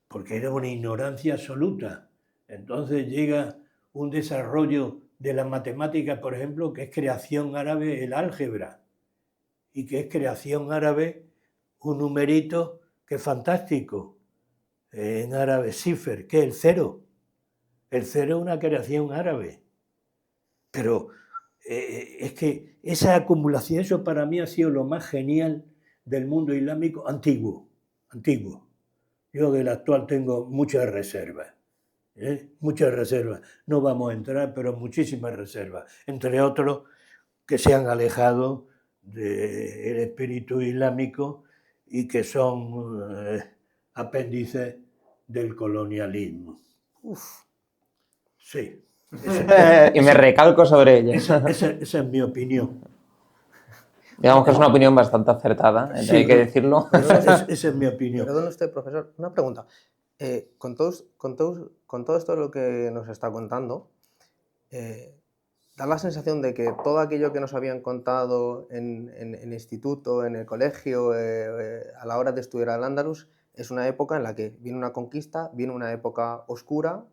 A: porque era una ignorancia absoluta. Entonces llega un desarrollo de la matemática, por ejemplo, que es creación árabe el álgebra, y que es creación árabe un numerito que es fantástico, en árabe cifr, que es el cero. El cero es una creación árabe. Pero es que esa acumulación, eso para mí ha sido lo más genial del mundo islámico antiguo. Yo del actual tengo muchas reservas. Muchas reservas. No vamos a entrar, pero muchísimas reservas. Entre otros, que se han alejado del espíritu islámico y que son apéndices del colonialismo. Sí.
C: Y me recalco sobre ella.
A: Esa es mi opinión.
C: Digamos que es una opinión bastante acertada,
A: Sí,
C: hay que decirlo.
A: Esa es mi opinión.
B: Perdón usted, profesor, una pregunta. Con todo esto lo que nos está contando, da la sensación de que todo aquello que nos habían contado en el instituto, en el colegio, a la hora de estudiar al Andalus, es una época en la que viene una conquista, viene una época oscura,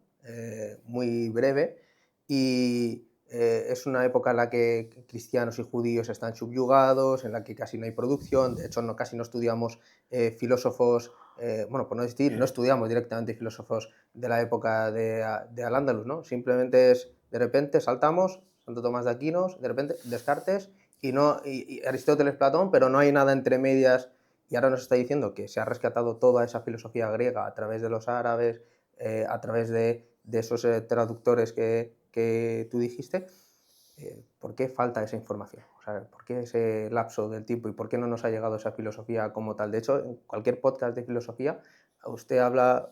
B: muy breve, y es una época en la que cristianos y judíos están subyugados, en la que casi no hay producción, de hecho casi no estudiamos filósofos, bueno, por no decir, no estudiamos directamente filósofos de la época de Al-Ándalus, ¿no? Simplemente es, de repente saltamos, Santo Tomás de Aquino, de repente Descartes y Aristóteles, Platón, pero no hay nada entre medias, y ahora nos está diciendo que se ha rescatado toda esa filosofía griega a través de los árabes, a través de esos traductores que tú dijiste. ¿Por qué falta esa información? O sea, ¿por qué ese lapso del tiempo y por qué no nos ha llegado esa filosofía como tal? De hecho, en cualquier podcast de filosofía, usted habla,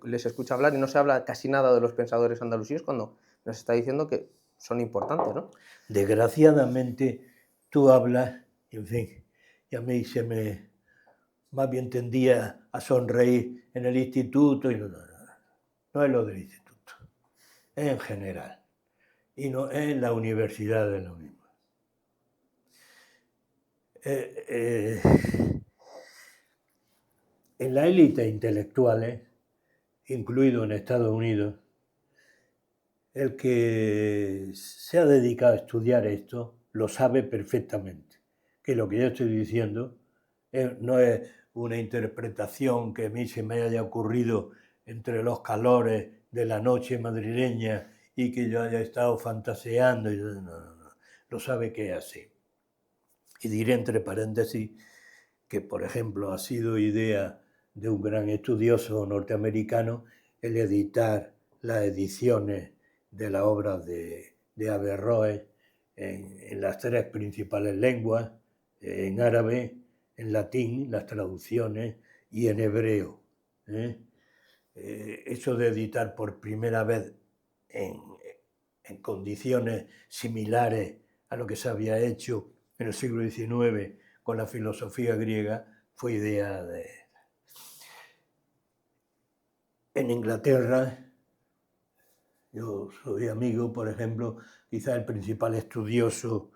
B: les escucha hablar y no se habla casi nada de los pensadores andalusíes cuando nos está diciendo que son importantes, ¿no?
A: Desgraciadamente, tú hablas, en fin, y a mí se me más bien tendía a sonreír en el instituto, y no es lo del instituto, es en general, y no es en la universidad de lo mismo. En la élite intelectuales, incluido en Estados Unidos, el que se ha dedicado a estudiar esto lo sabe perfectamente, que lo que yo estoy diciendo no es una interpretación que a mí se me haya ocurrido entre los calores de la noche madrileña y que yo haya estado fantaseando. No. Lo sabe que es así. Y diré entre paréntesis que, por ejemplo, ha sido idea de un gran estudioso norteamericano el editar las ediciones de la obra de Averroes en las tres principales lenguas, en árabe, en latín, las traducciones, y en hebreo. Eso de editar por primera vez en condiciones similares a lo que se había hecho en el siglo XIX con la filosofía griega fue idea de... En Inglaterra, yo soy amigo, por ejemplo, quizá el principal estudioso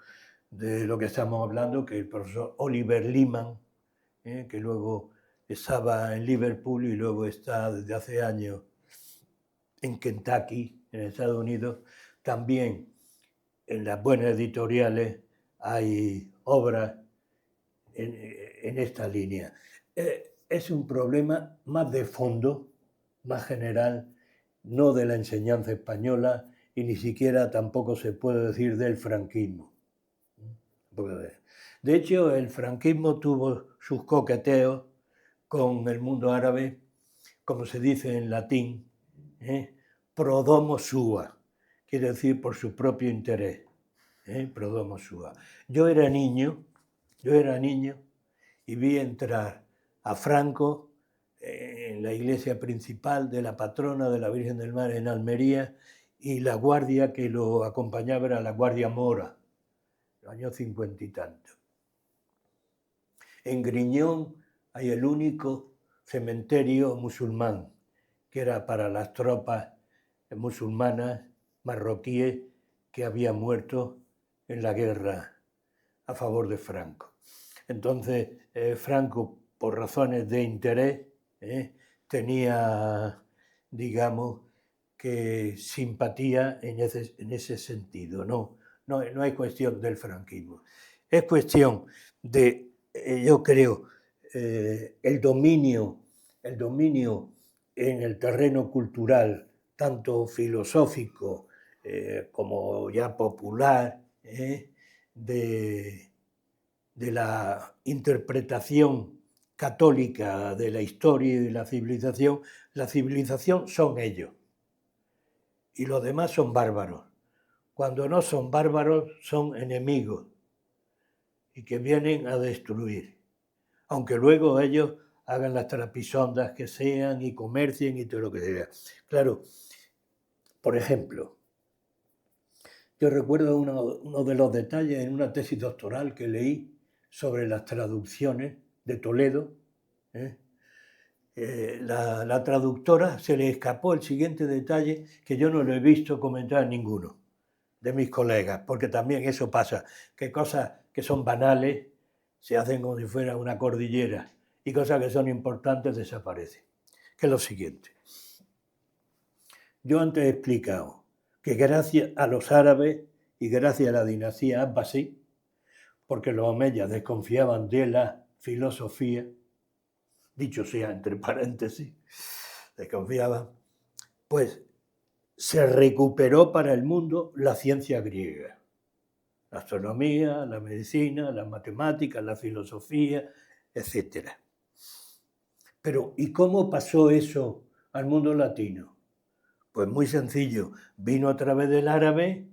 A: de lo que estamos hablando, que es el profesor Oliver Leaman, que luego estaba en Liverpool y luego está desde hace años en Kentucky, en Estados Unidos. También en las buenas editoriales hay obras en esta línea. Es un problema más de fondo, más general, no de la enseñanza española y ni siquiera tampoco se puede decir del franquismo. De hecho, el franquismo tuvo sus coqueteos con el mundo árabe, como se dice en latín, pro domo sua, quiere decir por su propio interés, pro domo sua. Yo era niño y vi entrar a Franco en la iglesia principal de la patrona de la Virgen del Mar en Almería, y la guardia que lo acompañaba era la Guardia Mora, los años 50 y tantos. En Griñón hay el único cementerio musulmán, que era para las tropas musulmanas marroquíes que había muerto en la guerra a favor de Franco. Entonces, Franco, por razones de interés, tenía, digamos, que simpatía en ese sentido. No hay cuestión del franquismo. Es cuestión de, yo creo, el dominio en el terreno cultural, tanto filosófico como ya popular, de la interpretación católica de la historia y de la civilización son ellos. Y los demás son bárbaros. Cuando no son bárbaros, son enemigos y que vienen a destruir. Aunque luego ellos hagan las trapisondas que sean y comercien y todo lo que sea. Claro, por ejemplo, yo recuerdo uno de los detalles en una tesis doctoral que leí sobre las traducciones de Toledo. La traductora se le escapó el siguiente detalle que yo no lo he visto comentar a ninguno de mis colegas, porque también eso pasa, que cosas que son banales se hacen como si fuera una cordillera y cosas que son importantes desaparecen. Que es lo siguiente. Yo antes he explicado que gracias a los árabes y gracias a la dinastía abbasí, porque los omeyas desconfiaban de la filosofía, dicho sea entre paréntesis, desconfiaban, pues se recuperó para el mundo la ciencia griega. La astronomía, la medicina, las matemáticas, la filosofía, etc. Pero, ¿y cómo pasó eso al mundo latino? Pues muy sencillo, vino a través del árabe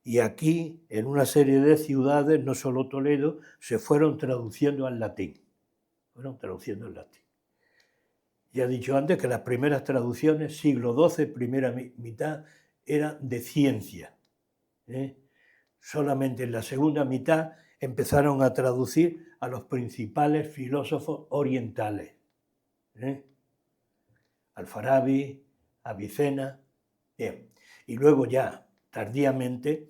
A: y aquí, en una serie de ciudades, no solo Toledo, se fueron traduciendo al latín. Ya he dicho antes que las primeras traducciones, siglo XII, primera mitad, eran de ciencia. Solamente en la segunda mitad empezaron a traducir a los principales filósofos orientales. Al-Farabi, Avicena. Bien. Y luego ya, tardíamente,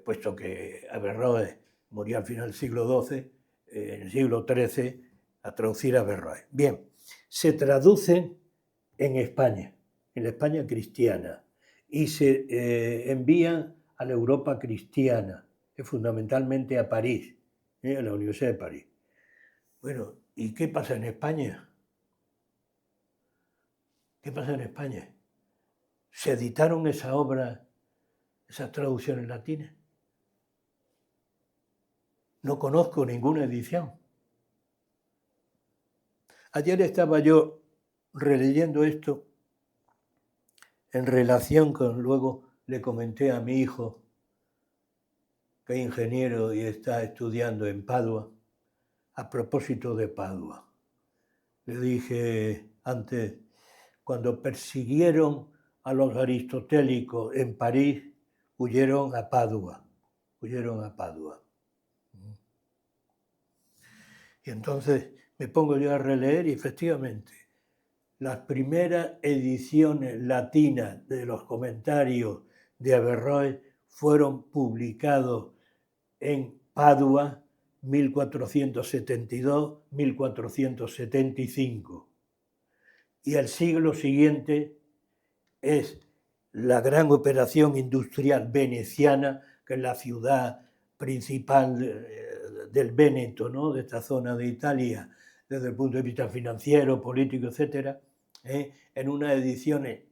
A: puesto que Averroes murió al final del siglo XII, en el siglo XIII, a traducir a Averroes. Bien, se traducen en España, en la España cristiana, y se envían a la Europa cristiana, fundamentalmente a París, a la Universidad de París. Bueno, ¿y qué pasa en España? ¿Qué pasa en España? ¿Se editaron esas obras, esas traducciones latinas? No conozco ninguna edición. Ayer estaba yo releyendo esto en relación con, luego le comenté a mi hijo, que es ingeniero y está estudiando en Padua, a propósito de Padua. Le dije antes, cuando persiguieron a los aristotélicos en París, huyeron a Padua. Y entonces me pongo yo a releer y efectivamente las primeras ediciones latinas de los comentarios de Averroes fueron publicados en Padua 1472-1475. Y al siglo siguiente es la gran operación industrial veneciana, que es la ciudad principal del Véneto, ¿no? De esta zona de Italia, desde el punto de vista financiero, político, etc., en unas ediciones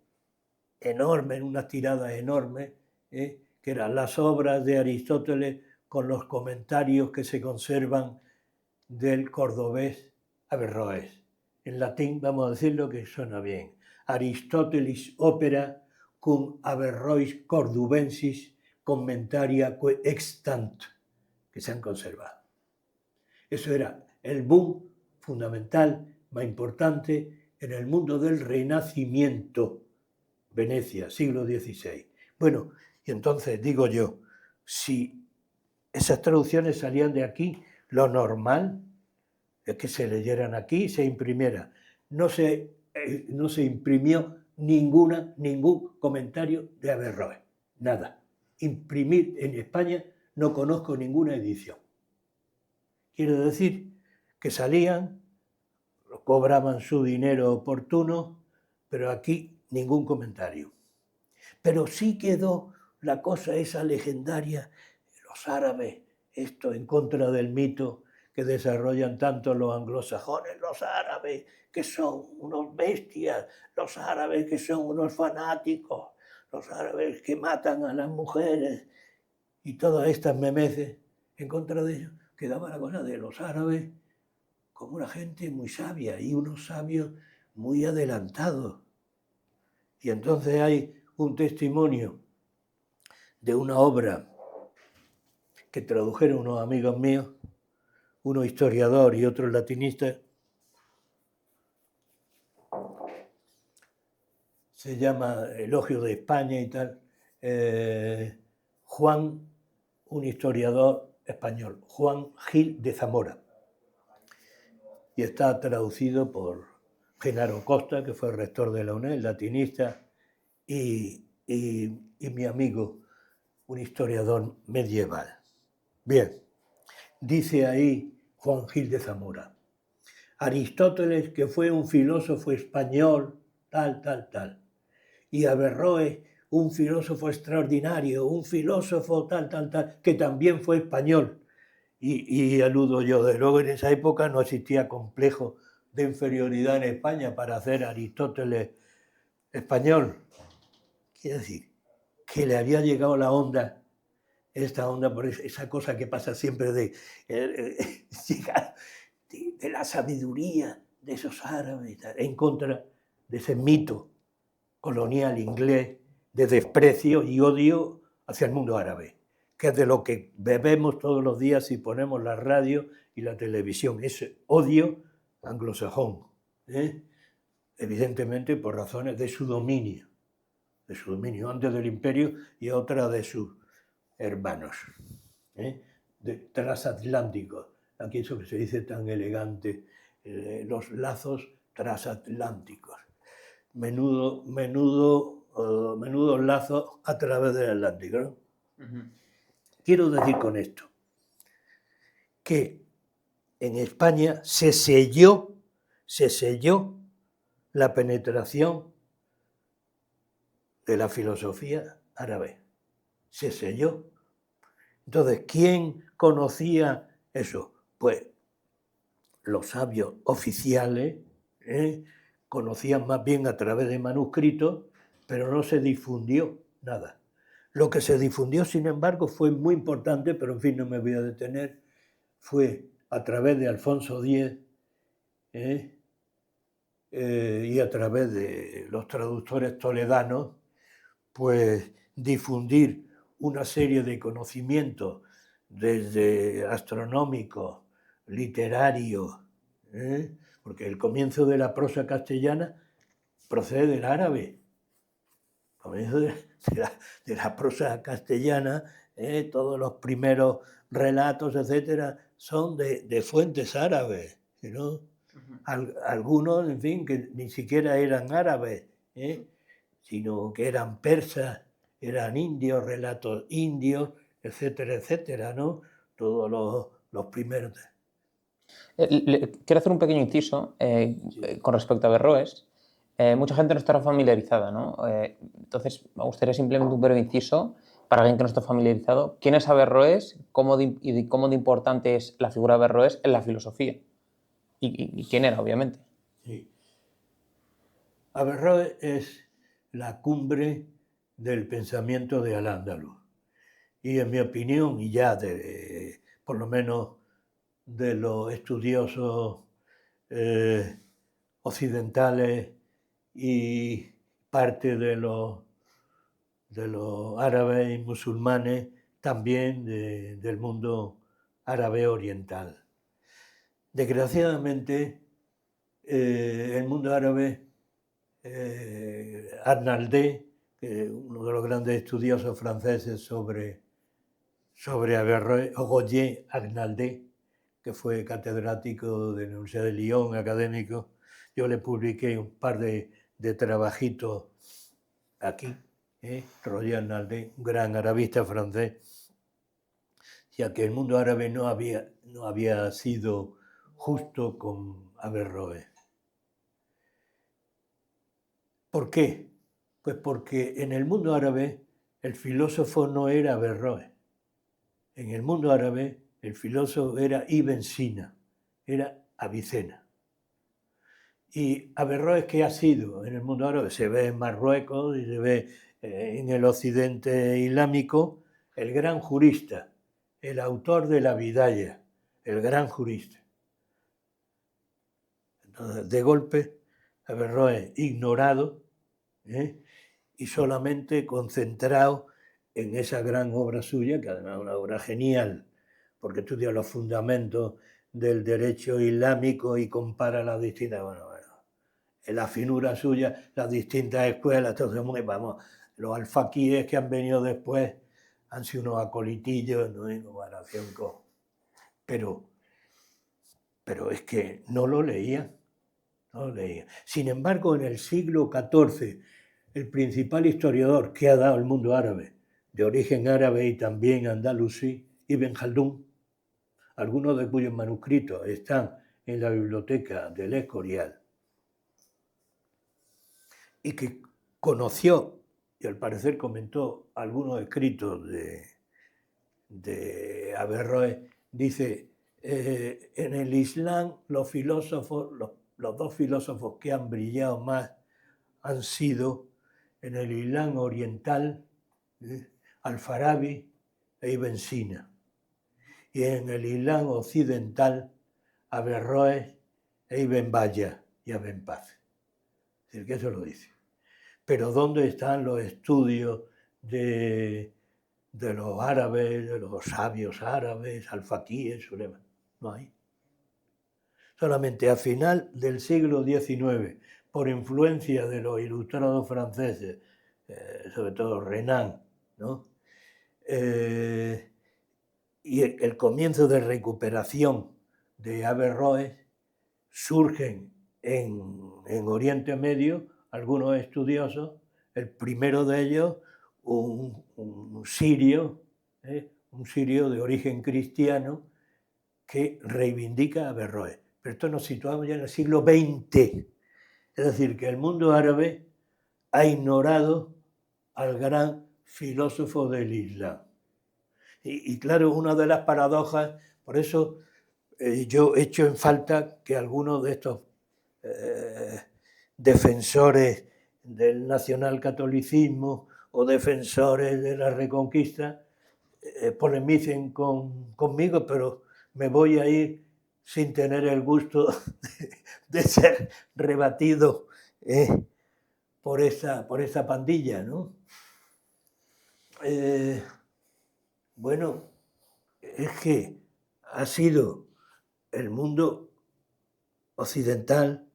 A: enormes, en unas tiradas enormes, que eran las obras de Aristóteles con los comentarios que se conservan del cordobés Averroes. En latín vamos a decirlo que suena bien. Aristotelis opera cum Averrois cordubensis commentaria que extant, que se han conservado. Eso era el boom fundamental, más importante, en el mundo del Renacimiento. Venecia, siglo XVI. Bueno, y entonces digo yo, si esas traducciones salían de aquí, lo normal es que se leyeran aquí y se imprimiera. No se imprimió ningún comentario de Averroes. nada. Imprimir en España no conozco ninguna edición. Quiero decir que salían, cobraban su dinero oportuno, pero aquí ningún comentario. Pero sí quedó la cosa esa legendaria, los árabes, esto en contra del mito que desarrollan tanto los anglosajones, los árabes que son unos bestias, los árabes que son unos fanáticos, los árabes que matan a las mujeres y todas estas memeces en contra de ellos. Quedaba la cosa de los árabes como una gente muy sabia y unos sabios muy adelantados. Y entonces hay un testimonio de una obra que tradujeron unos amigos míos, uno historiador y otro latinista. Se llama Elogio de España y tal. Juan, un historiador español, Juan Gil de Zamora. Y está traducido por Genaro Costa, que fue rector de la UNED, latinista, y mi amigo, un historiador medieval. Bien, dice ahí Juan Gil de Zamora, Aristóteles, que fue un filósofo español, tal, y Averroes, un filósofo extraordinario, un filósofo tal, que también fue español. Y aludo yo, de luego en esa época no existía complejo de inferioridad en España para hacer Aristóteles español. Quiere decir, que le había llegado la onda, esta onda, por esa cosa que pasa siempre de llegar de la sabiduría de esos árabes, en contra de ese mito colonial inglés de desprecio y odio hacia el mundo árabe, que es de lo que bebemos todos los días si ponemos la radio y la televisión, ese odio anglosajón, evidentemente por razones de su dominio antes del imperio y otra de sus hermanos, transatlánticos. Aquí eso que se dice tan elegante, los lazos transatlánticos. Menudos lazos a través del Atlántico, ¿no? Uh-huh. Quiero decir con esto que en España se selló la penetración de la filosofía árabe. Se selló. Entonces, ¿quién conocía eso? Pues los sabios oficiales, conocían más bien a través de manuscritos, pero no se difundió nada. Lo que se difundió, sin embargo, fue muy importante, pero en fin, no me voy a detener, fue a través de Alfonso X y a través de los traductores toledanos, pues difundir una serie de conocimientos desde astronómicos, literarios, porque el comienzo de la prosa castellana procede del árabe. El comienzo de la prosa castellana, todos los primeros relatos, etcétera, son de fuentes árabes, ¿no? Uh-huh. Algunos, en fin, que ni siquiera eran árabes, sino que eran persas, eran indios, relatos indios, etcétera, ¿no? Todos los primeros.
C: Quiero hacer un pequeño inciso con respecto a Averroes. Mucha gente no estará familiarizada, ¿no? Entonces, me gustaría simplemente un breve inciso para alguien que no está familiarizado. ¿Quién es Averroes y cómo de importante es la figura de Averroes en la filosofía? ¿Y quién era, obviamente?
A: Sí. Averroes es la cumbre del pensamiento de Al-Ándalus. Y en mi opinión, y ya por lo menos de los estudiosos occidentales y parte de los árabes y musulmanes, también del mundo árabe oriental. Desgraciadamente, el mundo árabe, Arnaldé, uno de los grandes estudiosos franceses sobre Averroes, Roger Arnaldé, que fue catedrático de la Universidad de Lyon, académico, yo le publiqué un par de trabajitos aquí, Roger Nardin, un gran arabista francés, ya que el mundo árabe no había sido justo con Averroes. ¿Por qué? Pues porque en el mundo árabe el filósofo no era Averroes. En el mundo árabe el filósofo era Ibn Sina, era Avicena. ¿Y Averroes qué ha sido en el mundo árabe? Se ve en Marruecos y se ve en el occidente islámico, el gran jurista, el autor de la Bidaya, el gran jurista. Entonces, de golpe, Averroes ignorado, y solamente concentrado en esa gran obra suya, que además es una obra genial, porque estudia los fundamentos del derecho islámico y compara las distintas, en la finura suya, las distintas escuelas. Entonces, vamos, los alfaquíes que han venido después han sido unos acolitillos, ¿no?, en comparación con... Pero es que no lo leían. Sin embargo, en el siglo XIV, el principal historiador que ha dado el mundo árabe, de origen árabe y también andalusí, Ibn Khaldún, algunos de cuyos manuscritos están en la biblioteca del Escorial, y que conoció, y al parecer comentó, algunos escritos de Averroes, dice, en el Islam los dos filósofos que han brillado más han sido, en el Islam oriental, Al-Farabi e Ibn Sina, y en el Islam occidental, Averroes e Ibn Baya y Ibn Paz. Es decir, que eso lo dice. Pero ¿dónde están los estudios de los árabes, de los sabios árabes, alfaquíes, sulemas? No hay. Solamente a final del siglo XIX, por influencia de los ilustrados franceses, sobre todo Renan, ¿no?, y el comienzo de recuperación de Averroes, surgen en Oriente Medio algunos estudiosos, el primero de ellos un sirio de origen cristiano, que reivindica a Averroes. Pero esto nos situamos ya en el siglo XX. Es decir, que el mundo árabe ha ignorado al gran filósofo del Islam. Y claro, una de las paradojas, por eso yo echo en falta que algunos de estos defensores del nacionalcatolicismo o defensores de la Reconquista polemicen conmigo, pero me voy a ir sin tener el gusto de ser rebatido por esa pandilla, ¿no? Bueno, es que ha sido el mundo occidental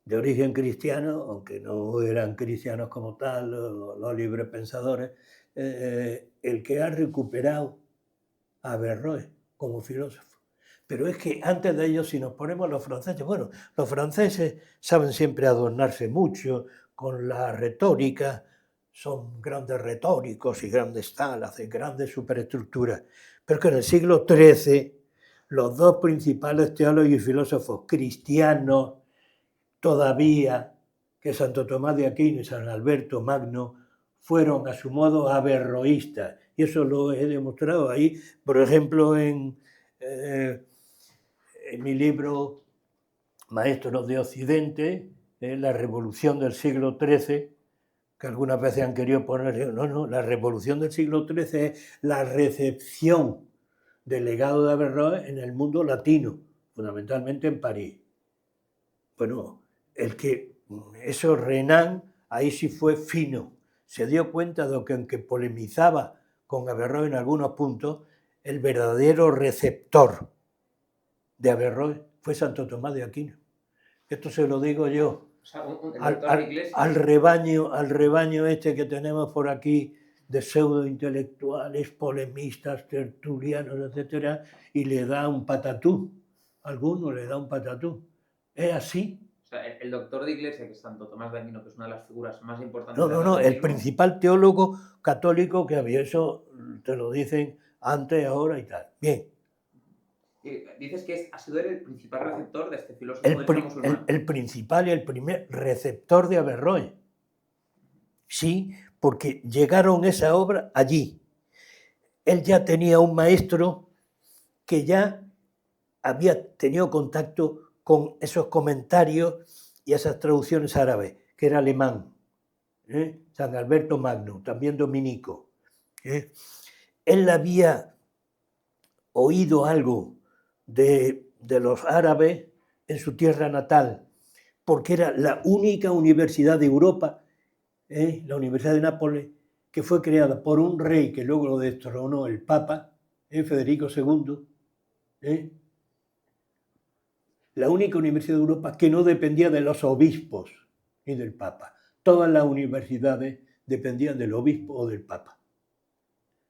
A: de origen cristiano, aunque no eran cristianos como tal, los libres pensadores, el que ha recuperado a Averroes como filósofo. Pero es que antes de ellos, si nos ponemos los franceses, bueno, los franceses saben siempre adornarse mucho con la retórica, son grandes retóricos y grandes hacen grandes superestructuras, pero que en el siglo XIII los dos principales teólogos y filósofos cristianos todavía, que Santo Tomás de Aquino y San Alberto Magno, fueron a su modo averroístas, y eso lo he demostrado ahí, por ejemplo, en mi libro Maestros de Occidente, la revolución del siglo XIII, que algunas veces han querido poner, no, la revolución del siglo XIII es la recepción del legado de Averroes en el mundo latino, fundamentalmente en París. Bueno, eso Renan, ahí sí fue fino, se dio cuenta de que aunque polemizaba con Averroes en algunos puntos, el verdadero receptor de Averroes fue Santo Tomás de Aquino. Esto se lo digo yo,
C: O sea,
A: al rebaño este que tenemos por aquí de pseudointelectuales, polemistas, tertulianos, etcétera, y le da un patatú. Alguno le da un patatú. Es así,
C: O sea, el doctor de Iglesia, que es Santo Tomás de Aquino, que es una de las figuras más importantes
A: No,
C: del
A: no, no, el
C: catolicismo.
A: principal teólogo católico que había, eso te lo dicen antes, ahora y tal. Bien.
C: Dices que ha sido el principal receptor de este filósofo
A: El,
C: del
A: pri-
C: Islam musulmán.
A: el principal y el primer receptor de Averroes. Sí, porque llegaron esa obra allí. Él ya tenía un maestro que ya había tenido contacto con esos comentarios y esas traducciones árabes, que era alemán, San Alberto Magno, también dominico. Él había oído algo de los árabes en su tierra natal, porque era la única universidad de Europa, la Universidad de Nápoles, que fue creada por un rey que luego lo destronó el Papa, Federico II, la única universidad de Europa que no dependía de los obispos ni del Papa. Todas las universidades dependían del obispo o del Papa.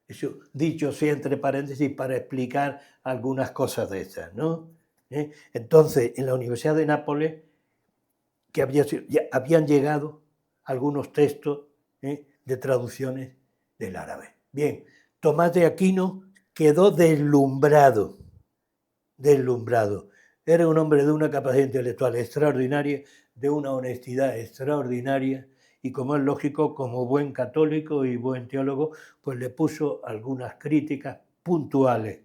A: Eso dicho sea entre paréntesis para explicar algunas cosas de estas, ¿no? Entonces, en la Universidad de Nápoles, que ya habían llegado algunos textos de traducciones del árabe. Bien, Tomás de Aquino quedó deslumbrado. Era un hombre de una capacidad intelectual extraordinaria, de una honestidad extraordinaria, y como es lógico, como buen católico y buen teólogo, pues le puso algunas críticas puntuales.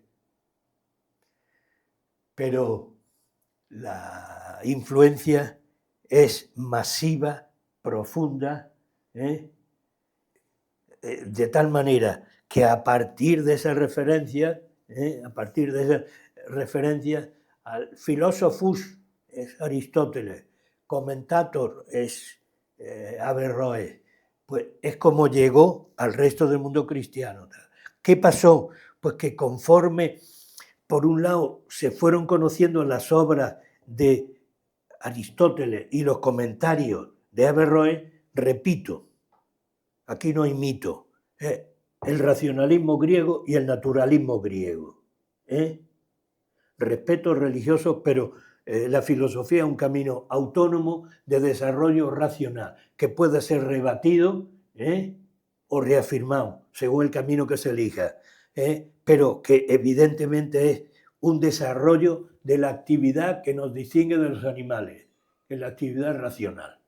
A: Pero la influencia es masiva, profunda, de tal manera que a partir de esa referencia, al filósofus es Aristóteles, comentator es Averroes, pues es como llegó al resto del mundo cristiano. ¿Qué pasó? Pues que conforme, por un lado, se fueron conociendo las obras de Aristóteles y los comentarios de Averroes, repito, aquí no hay mito, el racionalismo griego y el naturalismo griego. Respeto religioso, pero la filosofía es un camino autónomo de desarrollo racional, que puede ser rebatido o reafirmado, según el camino que se elija, pero que evidentemente es un desarrollo de la actividad que nos distingue de los animales, que es la actividad racional.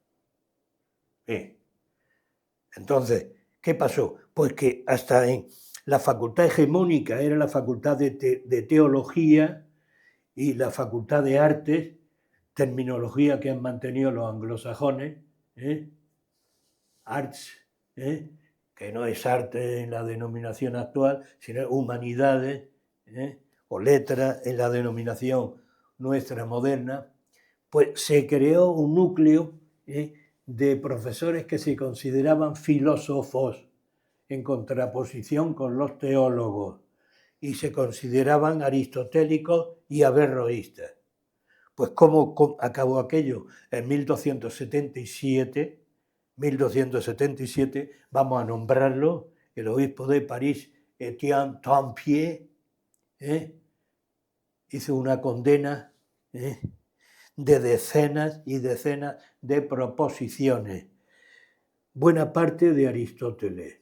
A: Entonces, ¿qué pasó? Pues que hasta en la facultad hegemónica era la facultad de teología y la facultad de artes, terminología que han mantenido los anglosajones, arts, que no es arte en la denominación actual, sino humanidades, o letras en la denominación nuestra moderna, pues se creó un núcleo de profesores que se consideraban filósofos en contraposición con los teólogos y se consideraban aristotélicos y averroístas. Pues ¿cómo acabó aquello? En 1277, vamos a nombrarlo, el obispo de París, Etienne Tampier, hizo una condena de decenas y decenas de proposiciones. Buena parte de Aristóteles,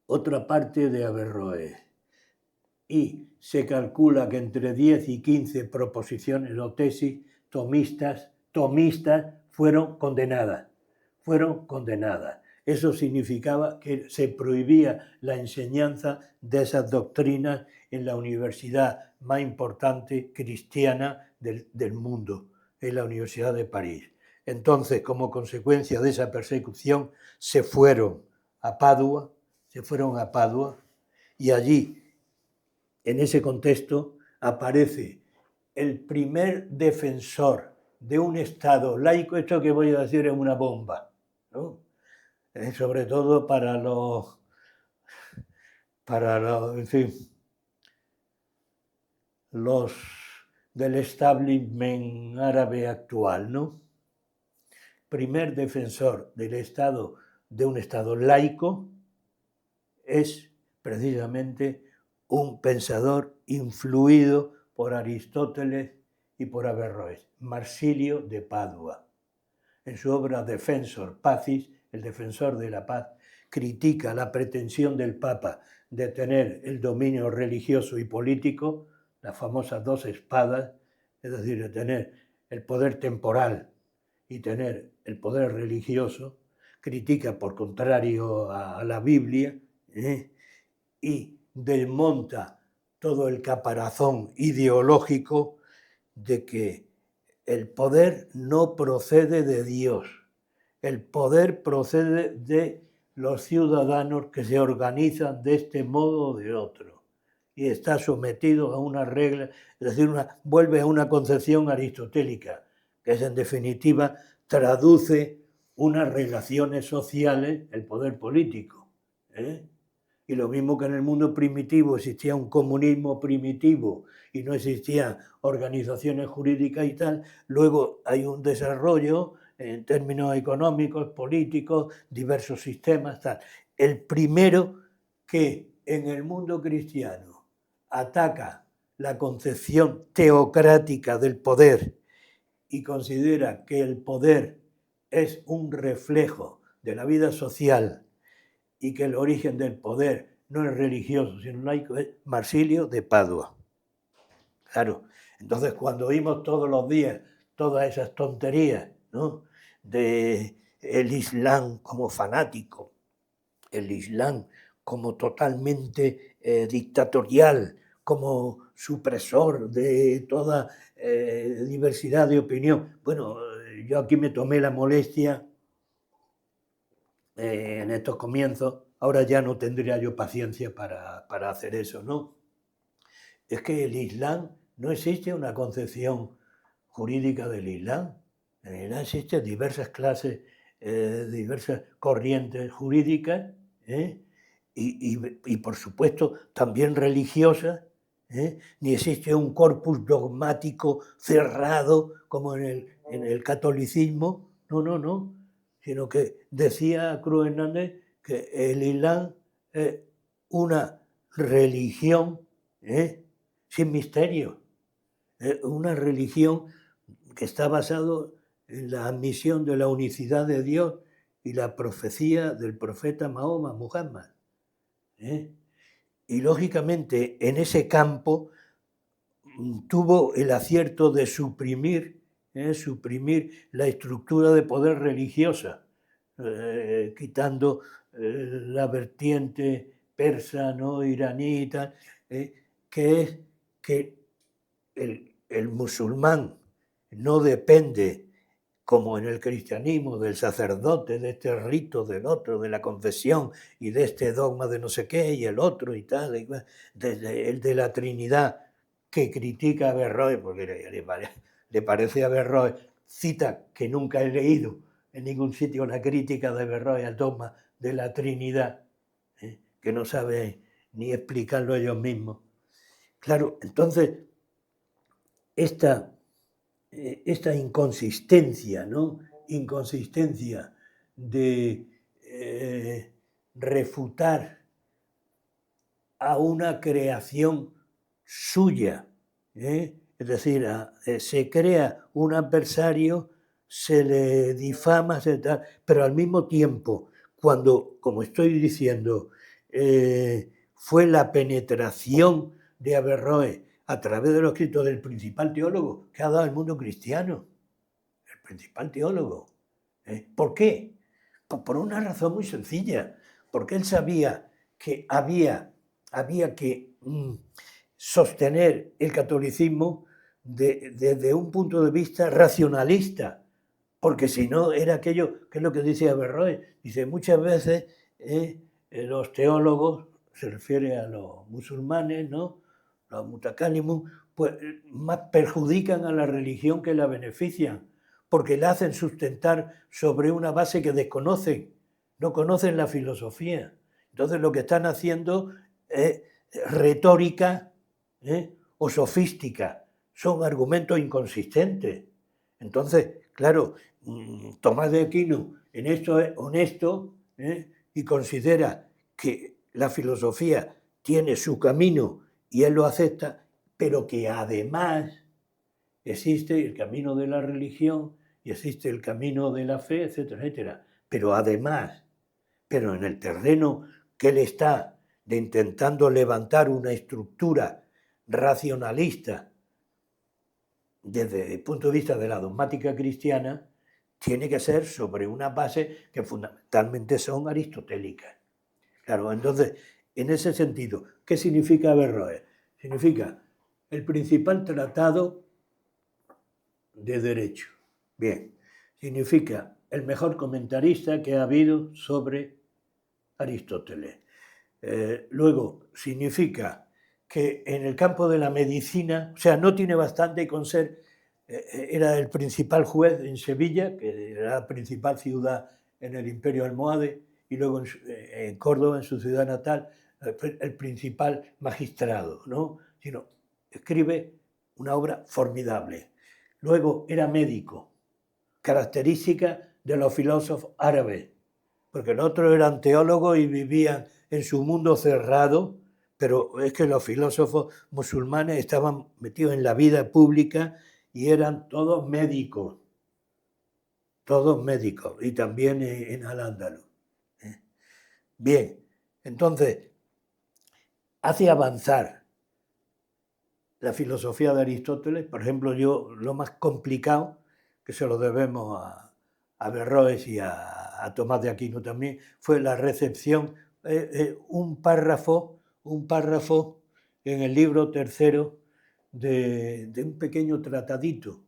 A: otra parte de Averroes. Y se calcula que entre 10 y 15 proposiciones o tesis tomistas fueron condenadas. Eso significaba que se prohibía la enseñanza de esas doctrinas en la universidad más importante cristiana del mundo, en la Universidad de París. Entonces, como consecuencia de esa persecución, se fueron a Padua, y allí, en ese contexto, aparece el primer defensor de un Estado laico. Esto que voy a decir es una bomba, ¿no? Sobre todo para los, en fin, los del establishment árabe actual, ¿no? Primer defensor del Estado, de un Estado laico, es precisamente un pensador influido por Aristóteles y por Averroes, Marsilio de Padua. En su obra Defensor Pacis, el defensor de la paz, critica la pretensión del Papa de tener el dominio religioso y político, las famosas dos espadas, es decir, de tener el poder temporal y tener el poder religioso, critica por contrario a la Biblia, y desmonta todo el caparazón ideológico de que el poder no procede de Dios, el poder procede de los ciudadanos que se organizan de este modo o de otro y está sometido a una regla, es decir, vuelve a una concepción aristotélica, que es en definitiva traduce unas relaciones sociales, el poder político. Y lo mismo que en el mundo primitivo existía un comunismo primitivo y no existían organizaciones jurídicas y tal, luego hay un desarrollo en términos económicos, políticos, diversos sistemas, tal. El primero que en el mundo cristiano ataca la concepción teocrática del poder y considera que el poder es un reflejo de la vida social y que el origen del poder no es religioso, sino laico, es Marsilio de Padua. Claro, entonces cuando oímos todos los días todas esas tonterías, ¿no?, de el Islam como fanático, el Islam como totalmente dictatorial, como supresor de toda diversidad de opinión. Bueno, yo aquí me tomé la molestia en estos comienzos, ahora ya no tendría yo paciencia para hacer eso, ¿no? Es que el Islam, no existe una concepción jurídica del Islam. En el Islam existen diversas clases, diversas corrientes jurídicas, y por supuesto también religiosas, ni existe un corpus dogmático cerrado como en el catolicismo, no, sino que decía Cruz Hernández que el Islam es una religión sin misterio, una religión que está basada en la admisión de la unicidad de Dios y la profecía del profeta Mahoma, Muhammad. Y lógicamente en ese campo tuvo el acierto de suprimir la estructura de poder religiosa, quitando la vertiente persa, ¿no?, iraní y tal, que es que el musulmán no depende, como en el cristianismo, del sacerdote, de este rito, del otro, de la confesión y de este dogma de no sé qué y el otro y tal, desde el de la Trinidad, que critica a Averroes, porque le parece a Averroes, cita que nunca he leído en ningún sitio la crítica de Averroes al dogma de la Trinidad, que no sabe ni explicarlo ellos mismos. Claro, entonces, esta inconsistencia, ¿no?, inconsistencia de refutar a una creación suya, es decir, se crea un adversario, se le difama, pero al mismo tiempo, cuando, como estoy diciendo, fue la penetración de Averroes a través de los escritos del principal teólogo que ha dado el mundo cristiano, el principal teólogo. ¿Por qué? Pues por una razón muy sencilla, porque él sabía que había que sostener el catolicismo desde un punto de vista racionalista, porque si no era aquello, que es lo que dice Averroes, dice muchas veces los teólogos, se refiere a los musulmanes, ¿no?, los mutacalimun, pues más perjudican a la religión que la benefician, porque la hacen sustentar sobre una base que desconocen, no conocen la filosofía. Entonces lo que están haciendo es retórica o sofística, son argumentos inconsistentes. Entonces, claro, Tomás de Aquino en esto es honesto y considera que la filosofía tiene su camino y él lo acepta, pero que además existe el camino de la religión y existe el camino de la fe, etcétera, etcétera. Pero además, pero en el terreno que él está de intentando levantar una estructura racionalista desde el punto de vista de la dogmática cristiana, tiene que ser sobre una base que fundamentalmente son aristotélicas. Claro, entonces, en ese sentido, ¿qué significa Averroes? Significa el principal tratado de derecho. Bien, significa el mejor comentarista que ha habido sobre Aristóteles. Luego, significa que en el campo de la medicina, o sea, no tiene bastante con ser, era el principal juez en Sevilla, que era la principal ciudad en el Imperio almohade, y luego en Córdoba, en su ciudad natal, el principal magistrado, ¿no? Sino escribe una obra formidable. Luego era médico, característica de los filósofos árabes, porque los otros eran teólogos y vivían en su mundo cerrado, pero es que los filósofos musulmanes estaban metidos en la vida pública y eran todos médicos, y también en Al-Ándalus. Bien, entonces, hace avanzar la filosofía de Aristóteles. Por ejemplo, yo lo más complicado, que se lo debemos a Averroes y a Tomás de Aquino también, fue la recepción, un párrafo en el libro tercero de un pequeño tratadito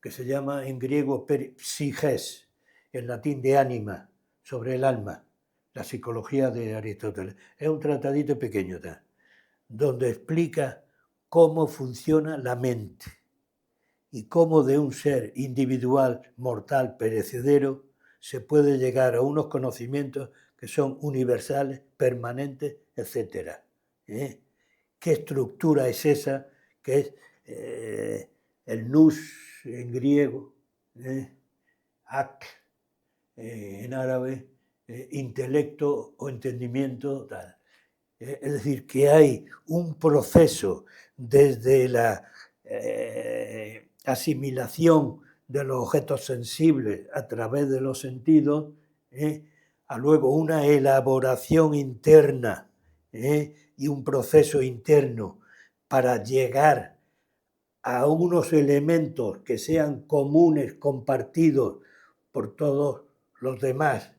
A: que se llama en griego psiges, en latín de ánima, sobre el alma, la psicología de Aristóteles. Es un tratadito pequeño, donde explica cómo funciona la mente y cómo de un ser individual, mortal, perecedero, se puede llegar a unos conocimientos que son universales, permanentes, etc. ¿Qué estructura es esa? Que es el nous en griego, ak en árabe, intelecto o entendimiento, tal. Es decir, que hay un proceso desde la asimilación de los objetos sensibles a través de los sentidos, a luego una elaboración interna y un proceso interno para llegar a unos elementos que sean comunes, compartidos por todos los demás,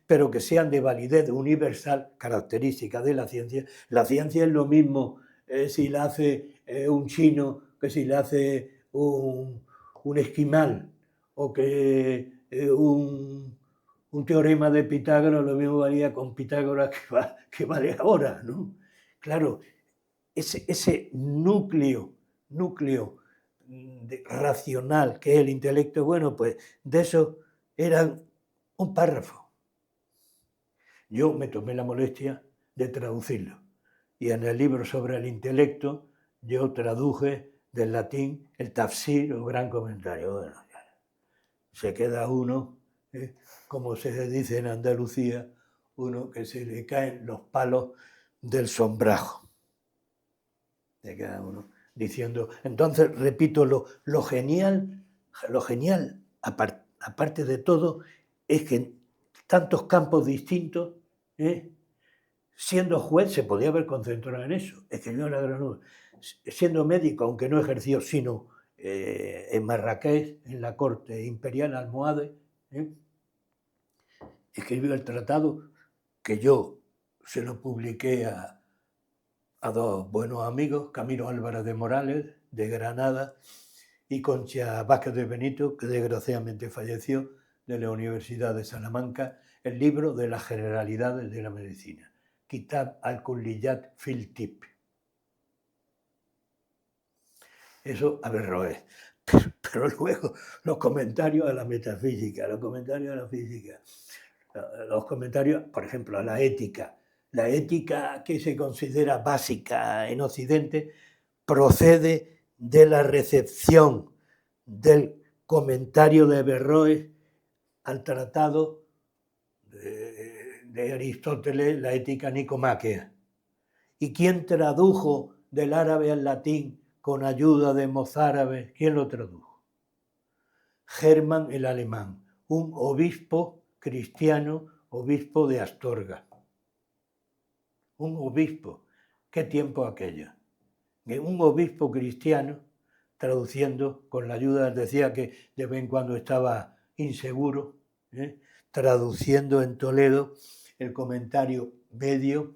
A: pero que sean de validez universal, característica de la ciencia. La ciencia es lo mismo si la hace un chino que si la hace un esquimal, o que un teorema de Pitágoras lo mismo valía con Pitágoras que vale ahora, ¿no? Claro, ese núcleo racional que es el intelecto, bueno, pues de eso eran un párrafo. Yo me tomé la molestia de traducirlo, y en el libro sobre el intelecto yo traduje del latín el tafsir o gran comentario. Bueno, se queda uno, como se dice en Andalucía, uno que se le caen los palos del sombrajo. Se queda uno diciendo, entonces, repito, lo genial, aparte de todo, es que en tantos campos distintos, siendo juez se podía haber concentrado en eso, es que yo la gran, siendo médico, aunque no ejerció, sino en Marrakech, en la corte imperial almohade, escribió el tratado que yo se lo publiqué a dos buenos amigos, Camilo Álvarez de Morales, de Granada, y Concha Vázquez de Benito, que desgraciadamente falleció, de la Universidad de Salamanca, el libro de las generalidades de la medicina, Kitab al-Kulliyat fil Tib. Eso Averroes. Pero luego los comentarios a la metafísica, los comentarios a la física, los comentarios, por ejemplo, a la ética. La ética que se considera básica en Occidente procede de la recepción del comentario de Averroes al tratado de Aristóteles, la ética nicomáquea. ¿Y quién tradujo del árabe al latín con ayuda de mozárabes. ¿Quién lo tradujo? Hermann el alemán, un obispo cristiano, obispo de Astorga. Un obispo. ¿Qué tiempo aquello? Un obispo cristiano traduciendo con la ayuda, decía que de vez en cuando estaba inseguro, traduciendo en Toledo el comentario medio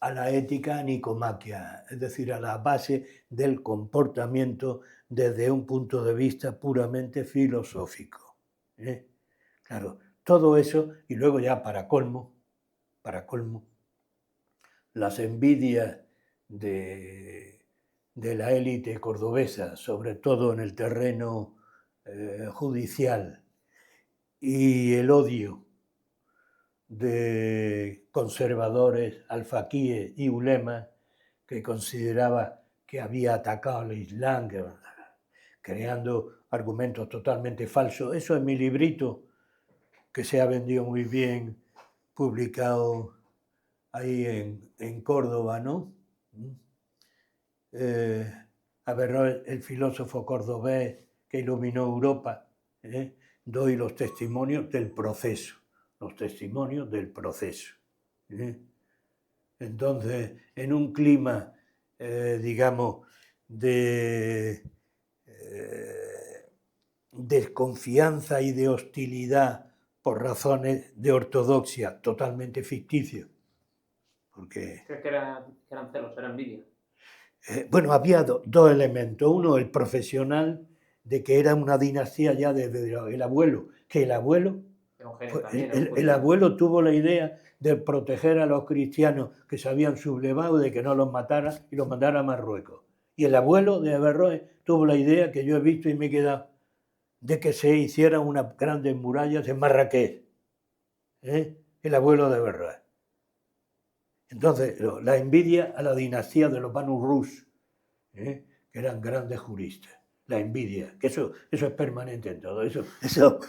A: a la ética nicomaquia, es decir, a la base del comportamiento desde un punto de vista puramente filosófico. Claro, todo eso, y luego ya para colmo, las envidias de la élite cordobesa, sobre todo en el terreno judicial, y el odio de conservadores, alfaquíes y ulemas, que consideraba que había atacado al Islam, creando argumentos totalmente falsos. Eso es mi librito, que se ha vendido muy bien, publicado ahí en Córdoba, ¿no? Averroes, el filósofo cordobés que iluminó Europa, doy los testimonios del proceso, Entonces, en un clima, digamos, de desconfianza y de hostilidad por razones de ortodoxia totalmente ficticios, porque...
C: ¿Crees que eran celos, era envidia?
A: Bueno, había dos elementos. Uno, el profesional, de que era una dinastía ya desde el abuelo, que el abuelo, el abuelo tuvo la idea de proteger a los cristianos que se habían sublevado, de que no los matara y los mandara a Marruecos. Y el abuelo de Averroes tuvo la idea, que yo he visto y me he quedado, de que se hicieran unas grandes murallas en Marrakech. El abuelo de Averroes. Entonces, la envidia a la dinastía de los Banu Rus, que eran grandes juristas. La envidia, que eso es permanente en todo. Eso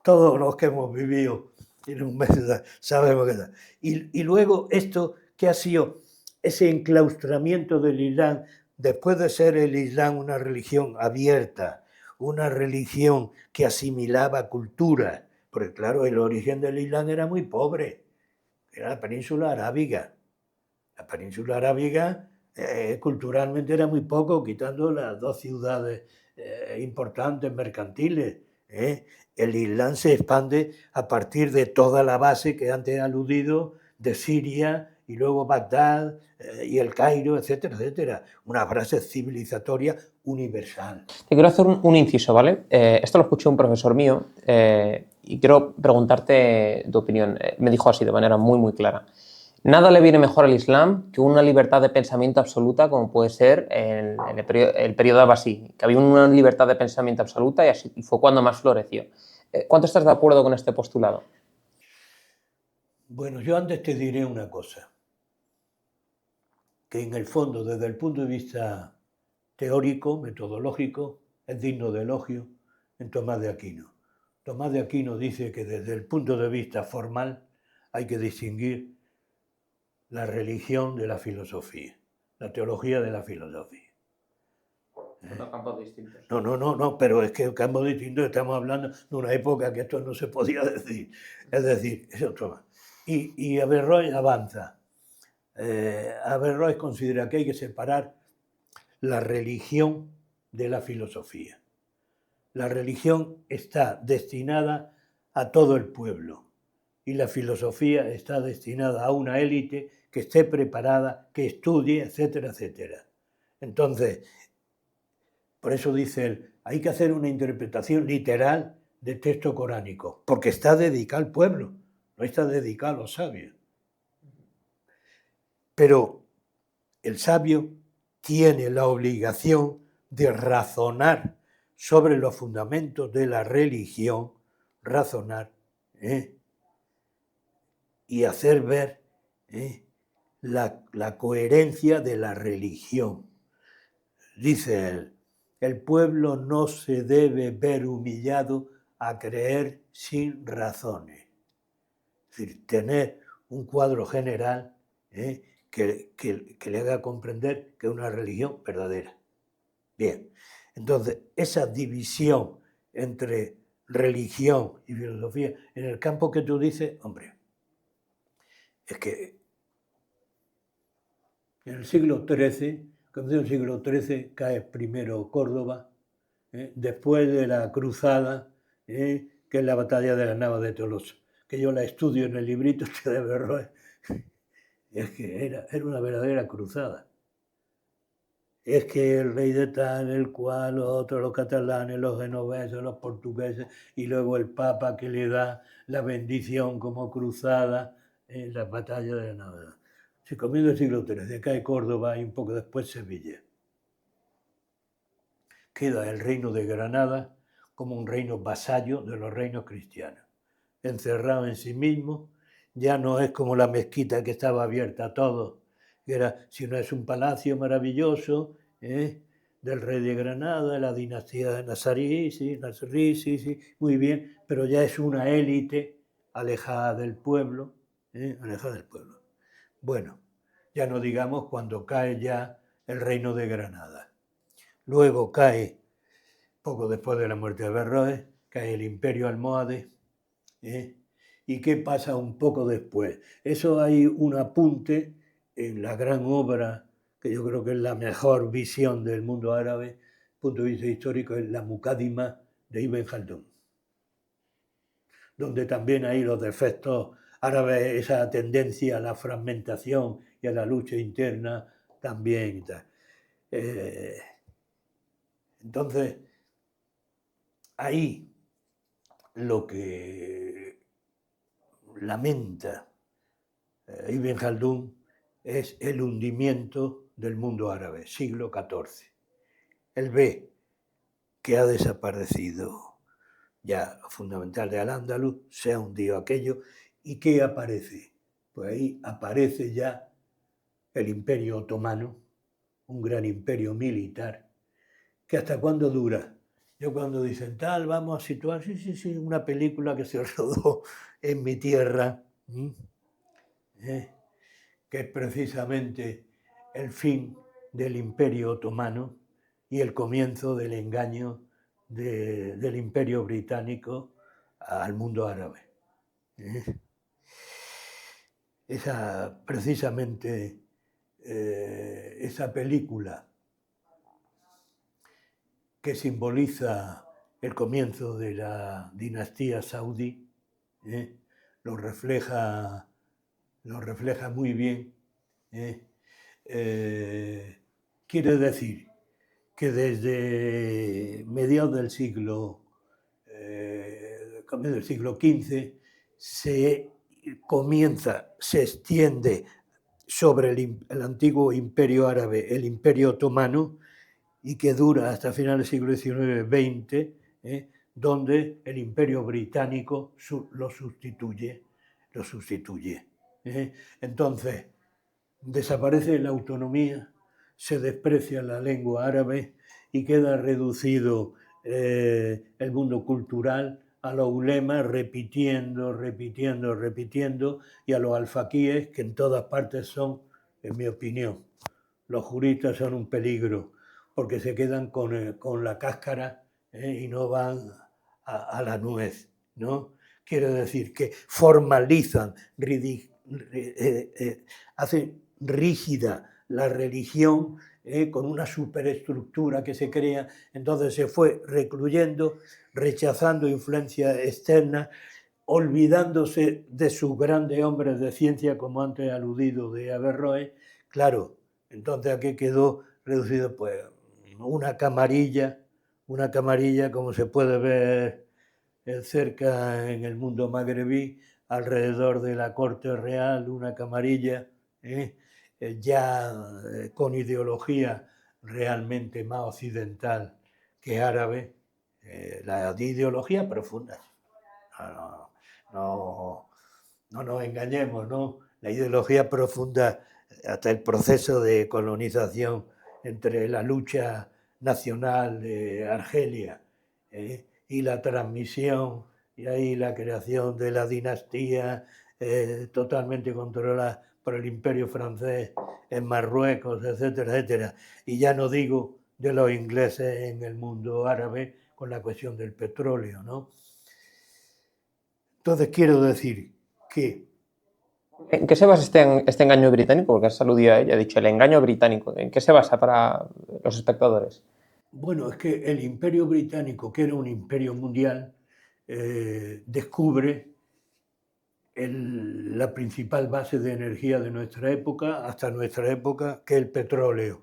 A: todos los que hemos vivido en un mes sabemos que está. Y luego esto que ha sido ese enclaustramiento del Islam, después de ser el Islam una religión abierta, una religión que asimilaba culturas, porque claro, el origen del Islam era muy pobre, era la península arábiga. La península arábiga culturalmente era muy poco, quitando las dos ciudades importantes mercantiles. El Islam se expande a partir de toda la base que antes he aludido, de Siria y luego Bagdad y el Cairo, etcétera, etcétera. Una base civilizatoria universal.
C: Te quiero hacer un inciso, ¿vale? Esto lo escuché un profesor mío y quiero preguntarte tu opinión. Me dijo así de manera muy, muy clara. Nada le viene mejor al Islam que una libertad de pensamiento absoluta, como puede ser el periodo abasí, que había una libertad de pensamiento absoluta y fue cuando más floreció. ¿Cuánto estás de acuerdo con este postulado?
A: Bueno, yo antes te diré una cosa, que en el fondo, desde el punto de vista teórico, metodológico, es digno de elogio en Tomás de Aquino. Tomás de Aquino dice que desde el punto de vista formal hay que distinguir la religión de la filosofía, la teología de la filosofía.
C: Son campos distintos.
A: No, pero es que campos distintos, estamos hablando de una época que esto no se podía decir. Es decir, es otro más. Y Averroes avanza. Averroes considera que hay que separar la religión de la filosofía. La religión está destinada a todo el pueblo y la filosofía está destinada a una élite que esté preparada, que estudie, etcétera, etcétera. Entonces, por eso dice él, hay que hacer una interpretación literal del texto coránico, porque está dedicado al pueblo, no está dedicado a los sabios. Pero el sabio tiene la obligación de razonar sobre los fundamentos de la religión, razonar, y hacer ver la coherencia de la religión. Dice él, el pueblo no se debe ver humillado a creer sin razones. Es decir, tener un cuadro general que le haga comprender que es una religión verdadera. Bien, entonces esa división entre religión y filosofía, en el campo que tú dices, hombre, es que en el siglo XIII, cuando en el siglo XIII cae primero Córdoba, después de la cruzada, que es la batalla de la Nava de Tolosa, que yo la estudio en el librito de Berroe, es que era una verdadera cruzada. Es que el rey de tal, el cual, los otros, los catalanes, los genoveses, los portugueses, y luego el papa que le da la bendición como cruzada en la batalla de la Nava. Se comienza el siglo XIII, cae Córdoba y un poco después Sevilla. Queda el reino de Granada como un reino vasallo de los reinos cristianos, encerrado en sí mismo. Ya no es como la mezquita que estaba abierta a todos, sino es un palacio maravilloso del rey de Granada, de la dinastía de Nazarí, sí, muy bien, pero ya es una élite alejada del pueblo, alejada del pueblo. Bueno, ya no digamos cuando cae ya el reino de Granada. Luego cae, poco después de la muerte de Berroe, cae el imperio almohade. ¿Y qué pasa un poco después? Eso hay un apunte en la gran obra, que yo creo que es la mejor visión del mundo árabe, desde el punto de vista histórico, es la Muqaddimah de Ibn Khaldun, donde también hay los defectos árabes, esa tendencia a la fragmentación y a la lucha interna también y tal. Entonces, ahí lo que lamenta Ibn Khaldun es el hundimiento del mundo árabe, siglo XIV. Él ve que ha desaparecido ya lo fundamental de Al-Ándalus, se ha hundido aquello, ¿y qué aparece? Pues ahí aparece ya el Imperio Otomano, un gran imperio militar, que hasta cuándo dura. Yo cuando dicen tal, vamos a situar, sí, una película que se rodó en mi tierra, que es precisamente el fin del Imperio Otomano y el comienzo del engaño del Imperio Británico al mundo árabe. Precisamente esa película que simboliza el comienzo de la dinastía saudí, lo refleja muy bien. Quiere decir que desde mediados del siglo XV se extiende sobre el antiguo imperio árabe, el imperio otomano, y que dura hasta finales del siglo XIX-XX, donde el imperio británico lo sustituye. Entonces, desaparece la autonomía, se desprecia la lengua árabe y queda reducido el mundo cultural a los ulemas repitiendo, y a los alfaquíes, que en todas partes son, en mi opinión, los juristas son un peligro, porque se quedan con la cáscara y no van a la nuez, ¿no? Quiere decir que formalizan, hacen rígida la religión con una superestructura que se crea, entonces se fue recluyendo, rechazando influencias externas, olvidándose de sus grandes hombres de ciencia, como antes aludido de Averroes. Claro, entonces aquí quedó reducido pues una camarilla como se puede ver cerca en el mundo magrebí, alrededor de la corte real, una camarilla ya con ideología realmente más occidental que árabe, la ideología profunda. No nos engañemos, ¿no? La ideología profunda, hasta el proceso de colonización entre la lucha nacional de Argelia y la transmisión y ahí la creación de la dinastía totalmente controlada por el imperio francés en Marruecos, etcétera, etcétera. Y ya no digo de los ingleses en el mundo árabe con la cuestión del petróleo, ¿no? Entonces quiero decir que...
C: ¿En qué se basa este engaño británico? Porque has aludido a ello, ha dicho el engaño británico. ¿En qué se basa para los espectadores?
A: Bueno, es que el imperio británico, que era un imperio mundial, descubre la principal base de energía de nuestra época, hasta nuestra época, que es el petróleo.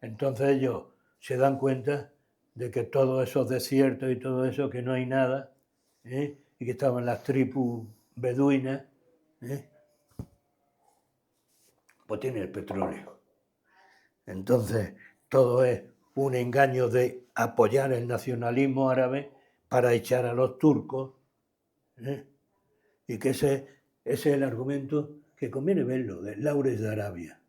A: Entonces ellos se dan cuenta de que todos esos desiertos y todo eso, que no hay nada, y que estaban las tribus beduinas, pues tiene el petróleo. Entonces todo es un engaño de apoyar el nacionalismo árabe para echar a los turcos, y que ese es el argumento que conviene verlo, de Lawrence de Arabia.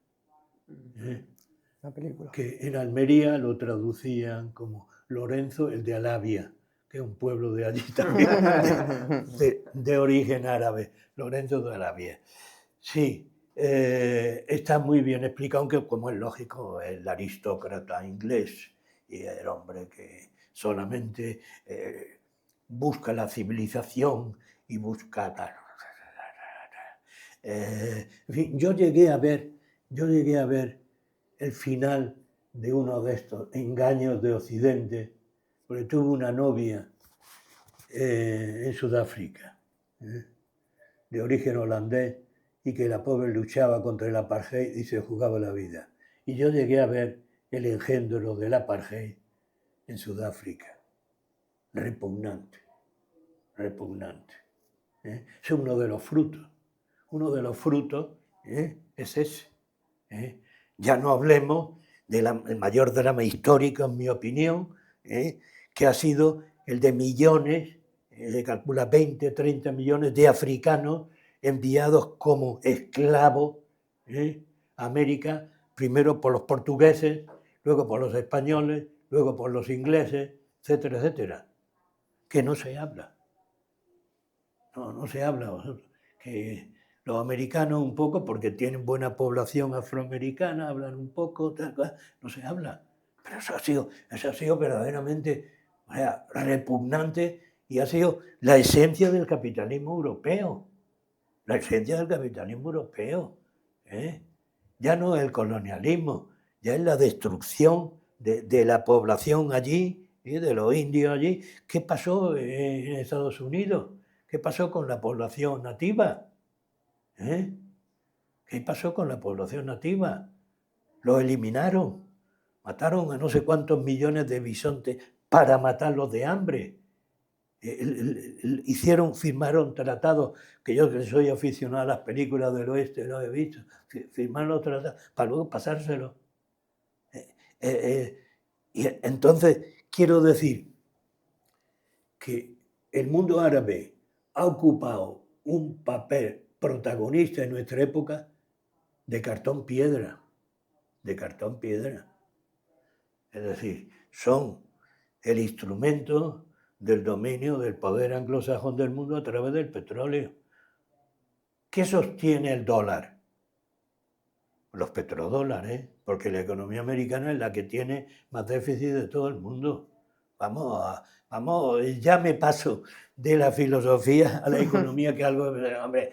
B: La película.
A: Que en Almería lo traducían como Lorenzo el de Alavia, que es un pueblo de allí también, de origen árabe, Lorenzo de Alavia. Sí, está muy bien explicado, aunque como es lógico, el aristócrata inglés y el hombre que solamente busca la civilización y busca... en fin, yo llegué a ver el final de uno de estos engaños de Occidente, porque tuve una novia en Sudáfrica, de origen holandés, y que la pobre luchaba contra el apartheid y se jugaba la vida. Y yo llegué a ver el engendro del apartheid en Sudáfrica. Repugnante, repugnante. Es uno de los frutos. Uno de los frutos es ese. Ya no hablemos del mayor drama histórico, en mi opinión, que ha sido el de millones, se calcula 20, 30 millones de africanos enviados como esclavos a América, primero por los portugueses, luego por los españoles, luego por los ingleses, etcétera, etcétera. Que no se habla. No se habla vosotros. Que los americanos un poco, porque tienen buena población afroamericana, hablan un poco, no se habla. Pero eso ha sido verdaderamente, o sea, repugnante, y ha sido la esencia del capitalismo europeo. La esencia del capitalismo europeo. Ya no es el colonialismo, ya es la destrucción de la población allí, de los indios allí. ¿Qué pasó en Estados Unidos? ¿Qué pasó con la población nativa? ¿Qué pasó con la población nativa? Los eliminaron, mataron a no sé cuántos millones de bisontes para matarlos de hambre. Firmaron tratados, que yo que soy aficionado a las películas del oeste, lo he visto, firmaron los tratados para luego pasárselos. Y entonces quiero decir que el mundo árabe ha ocupado un papel protagonista en nuestra época de cartón piedra, Es decir, son el instrumento del dominio del poder anglosajón del mundo a través del petróleo. ¿Qué sostiene el dólar? Los petrodólares, porque la economía americana es la que tiene más déficit de todo el mundo. Vamos, ya me paso de la filosofía a la economía, que algo, hombre,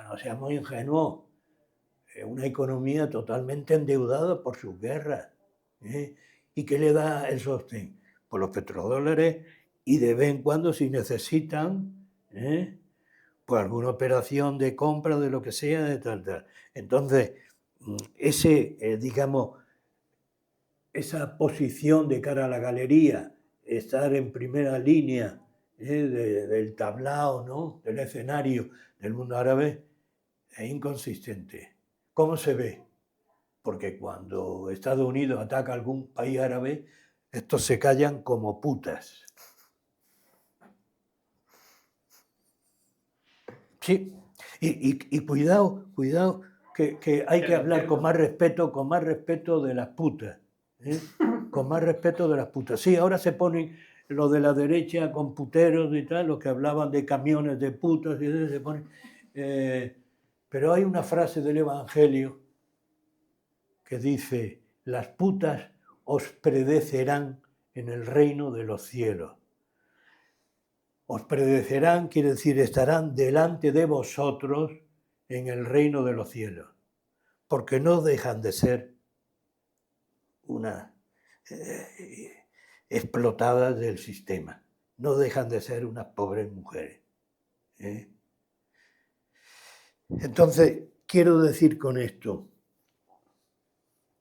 A: no seamos ingenuos. Es una economía totalmente endeudada por sus guerras. ¿Y qué le da el sostén? Pues los petrodólares, y de vez en cuando, si necesitan, pues alguna operación de compra de lo que sea, de tal. Entonces, esa posición de cara a la galería, estar en primera línea del tablao, ¿no?, del escenario del mundo árabe, es inconsistente. ¿Cómo se ve? Porque cuando Estados Unidos ataca a algún país árabe, estos se callan como putas. Sí, y cuidado, que hay que hablar con más respeto de las putas. Con más respeto de las putas. Sí, ahora se ponen lo de la derecha con puteros y tal, los que hablaban de camiones de putas, y eso se ponen. Pero hay una frase del Evangelio que dice: las putas os precederán en el reino de los cielos. Os precederán quiere decir estarán delante de vosotros en el reino de los cielos, porque no dejan de ser unas explotadas del sistema, no dejan de ser unas pobres mujeres. Entonces, quiero decir con esto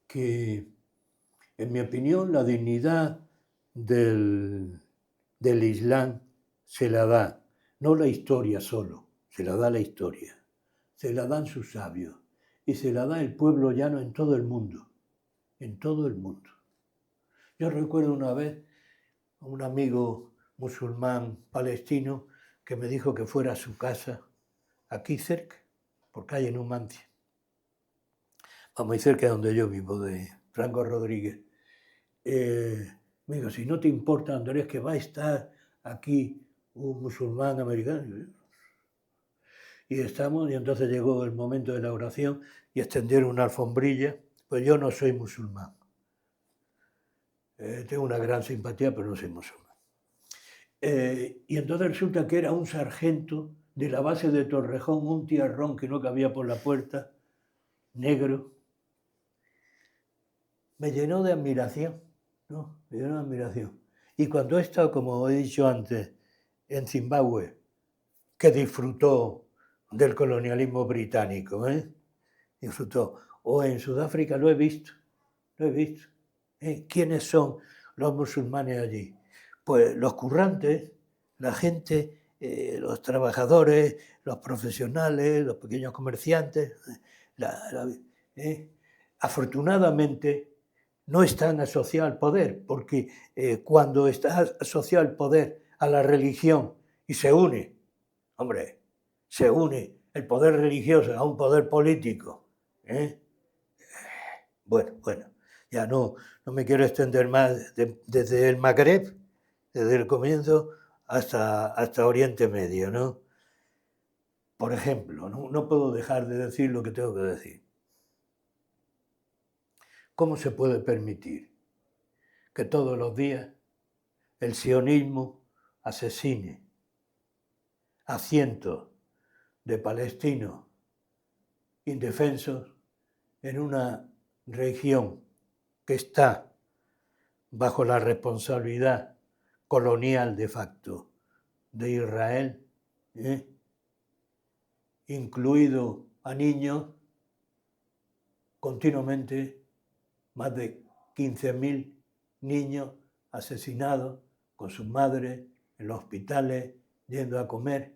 A: que, en mi opinión, la dignidad del Islam se la da, no la historia solo, se la da la historia, se la dan sus sabios y se la da el pueblo llano en todo el mundo, en todo el mundo. Yo recuerdo una vez a un amigo musulmán palestino que me dijo que fuera a su casa, aquí cerca, por calle Numancia, muy cerca de donde yo vivo, de Franco Rodríguez. Me dijo, si no te importa, Andrés, que va a estar aquí un musulmán americano. Y estamos, y entonces llegó el momento de la oración y extendieron una alfombrilla. Pues yo no soy musulmán. Tengo una gran simpatía, pero no soy musulmán. Y entonces resulta que era un sargento de la base de Torrejón, un tiarrón que no cabía por la puerta, negro. Me llenó de admiración, ¿no? Me llenó de admiración. Y cuando he estado, como he dicho antes, en Zimbabue, que disfrutó del colonialismo británico, disfrutó, o en Sudáfrica lo he visto. ¿Quiénes son los musulmanes allí? Pues los currantes, la gente, los trabajadores, los profesionales, los pequeños comerciantes. Afortunadamente no están asociados al poder, porque cuando estás asociado al poder, a la religión, y se une el poder religioso a un poder político. Bueno, ya no me quiero extender más desde el Magreb, desde el comienzo hasta Oriente Medio, ¿no? Por ejemplo, no puedo dejar de decir lo que tengo que decir. ¿Cómo se puede permitir que todos los días el sionismo asesine a cientos de palestinos indefensos en una región que está bajo la responsabilidad colonial de facto de Israel, incluido a niños, continuamente más de 15.000 niños asesinados con sus madres en los hospitales, yendo a comer?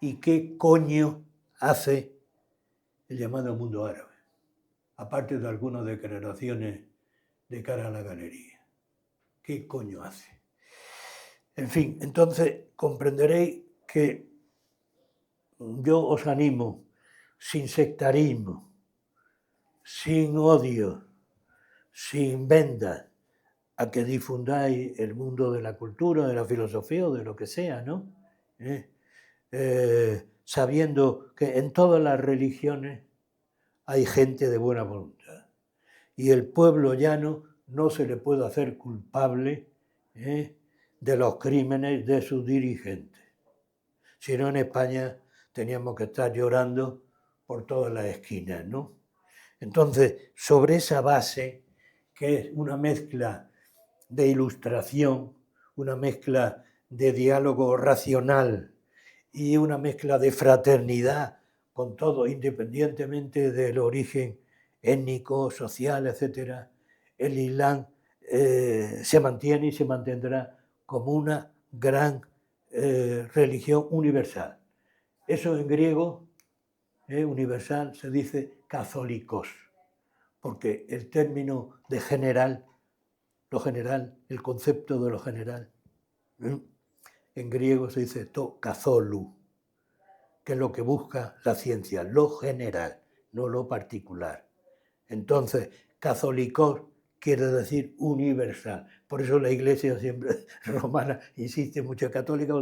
A: ¿Y qué coño hace el llamado mundo árabe? Aparte de algunas declaraciones de cara a la galería. ¿Qué coño hace? En fin, entonces comprenderéis que yo os animo, sin sectarismo, sin odio, sin vendas, a que difundáis el mundo de la cultura, de la filosofía o de lo que sea, ¿no? Sabiendo que en todas las religiones hay gente de buena voluntad. Y el pueblo llano no se le puede hacer culpable de los crímenes de sus dirigentes. Si no, en España teníamos que estar llorando por todas las esquinas, ¿no? Entonces, sobre esa base, que es una mezcla de ilustración, una mezcla de diálogo racional y una mezcla de fraternidad con todo, independientemente del origen étnico, social, etc., el Islam se mantiene y se mantendrá como una gran religión universal. Eso en griego, universal, se dice católicos, porque el término de general, lo general, el concepto de lo general, en griego se dice to kazolu, que es lo que busca la ciencia, lo general, no lo particular. Entonces, católicos quiere decir universal. Por eso la Iglesia siempre romana insiste mucho, católica,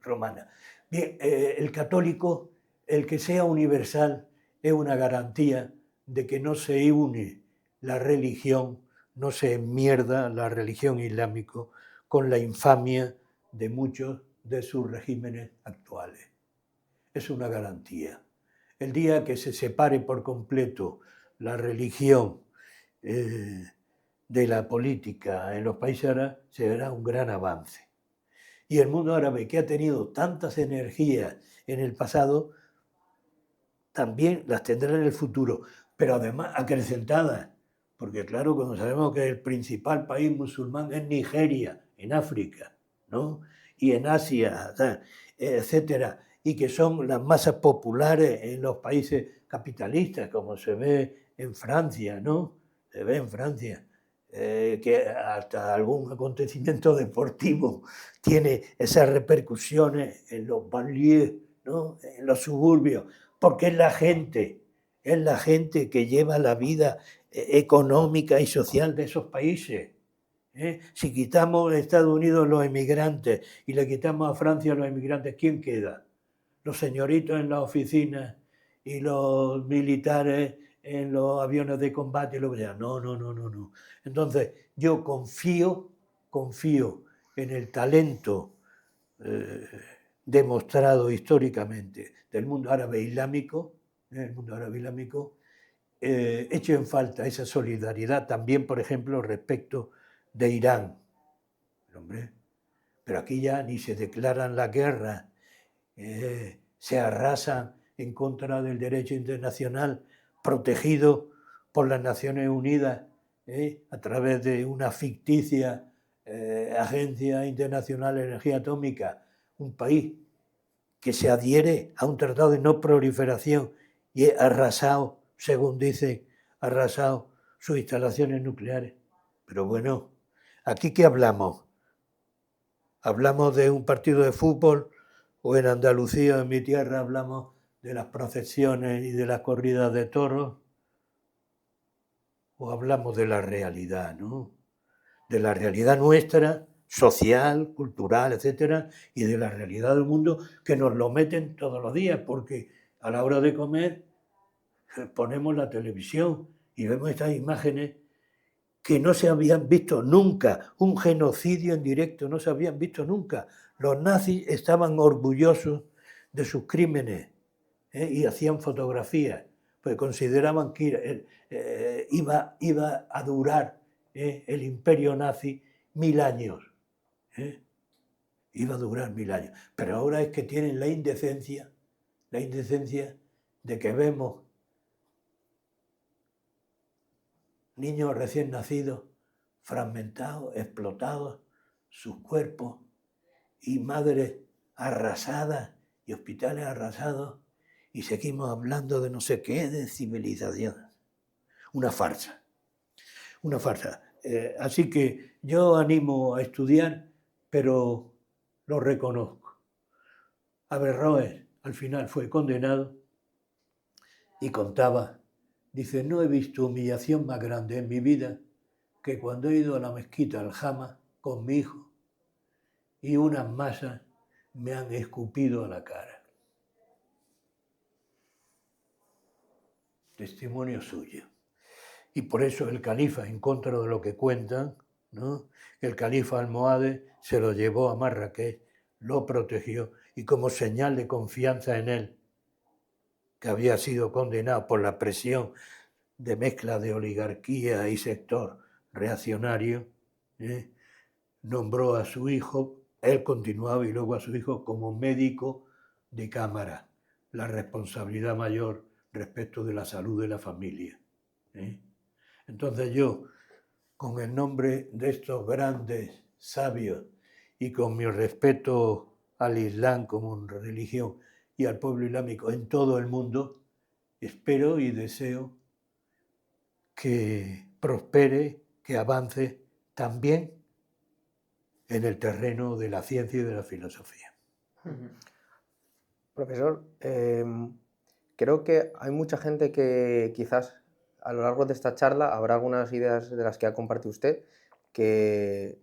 A: romana. Bien, el católico, el que sea universal, es una garantía de que no se une la religión, no se enmierda la religión islámica con la infamia de muchos de sus regímenes actuales. Es una garantía. El día que se separe por completo la religión de la política en los países árabes, será un gran avance. Y el mundo árabe, que ha tenido tantas energías en el pasado, también las tendrá en el futuro, pero además acrecentadas, porque claro, cuando sabemos que el principal país musulmán es Nigeria, en África, ¿no? Y en Asia, o sea, etcétera, y que son las masas populares en los países capitalistas, como se ve en Francia, ¿no? Se ve en Francia, que hasta algún acontecimiento deportivo tiene esas repercusiones en los banlieues, ¿no? En los suburbios, porque es la gente que lleva la vida económica y social de esos países. Si quitamos a Estados Unidos los emigrantes y le quitamos a Francia los emigrantes, ¿quién queda? Los señoritos en las oficinas y los militares en los aviones de combate y lo que sea. No. Entonces, yo confío en el talento demostrado históricamente del mundo árabe islámico, echo en falta esa solidaridad también, por ejemplo, respecto de Irán. Hombre, pero aquí ya ni se declaran la guerra, se arrasan en contra del derecho internacional protegido por las Naciones Unidas a través de una ficticia Agencia Internacional de Energía Atómica, un país que se adhiere a un tratado de no proliferación y ha arrasado, según dicen, arrasado sus instalaciones nucleares. Pero bueno, ¿aquí qué hablamos? ¿Hablamos de un partido de fútbol o en Andalucía, en mi tierra, hablamos de las procesiones y de las corridas de toros? ¿O hablamos de la realidad, ¿no? De la realidad nuestra, social, cultural, etcétera, y de la realidad del mundo que nos lo meten todos los días, porque a la hora de comer ponemos la televisión y vemos estas imágenes que no se habían visto nunca, un genocidio en directo, no se habían visto nunca. Los nazis estaban orgullosos de sus crímenes y hacían fotografías, pues consideraban que iba a durar el imperio nazi 1000 años. Iba a durar 1000 años. Pero ahora es que tienen la indecencia de que vemos niños recién nacidos, fragmentados, explotados, sus cuerpos, y madres arrasadas, y hospitales arrasados, y seguimos hablando de no sé qué, de civilización. Una farsa. Así que yo animo a estudiar, pero lo reconozco. Averroes al final fue condenado y contaba, dice, no he visto humillación más grande en mi vida que cuando he ido a la mezquita Al-Jama con mi hijo y unas masas me han escupido a la cara. Testimonio suyo. Y por eso el califa, en contra de lo que cuentan, ¿no? El califa almohade se lo llevó a Marrakech, lo protegió y como señal de confianza en él, que había sido condenado por la presión de mezcla de oligarquía y sector reaccionario, nombró a su hijo, él continuaba y luego a su hijo como médico de cámara, la responsabilidad mayor respecto de la salud de la familia. Entonces yo, con el nombre de estos grandes sabios y con mi respeto al Islam como religión y al pueblo islámico en todo el mundo, espero y deseo que prospere, que avance también en el terreno de la ciencia y de la filosofía.
B: Profesor, creo que hay mucha gente que quizás a lo largo de esta charla habrá algunas ideas de las que ha compartido usted que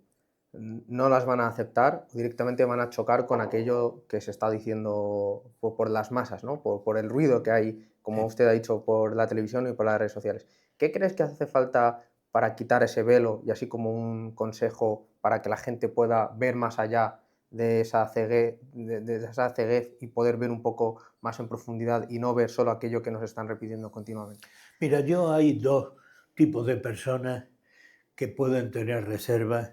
B: no las van a aceptar, directamente van a chocar con aquello que se está diciendo por las masas, ¿no? Por el ruido que hay, como usted ha dicho, por la televisión y por las redes sociales. ¿Qué crees que hace falta para quitar ese velo y así como un consejo para que la gente pueda ver más allá de esa ceguez y poder ver un poco más en profundidad y no ver solo aquello que nos están repitiendo continuamente?
A: Mira, hay dos tipos de personas que pueden tener reservas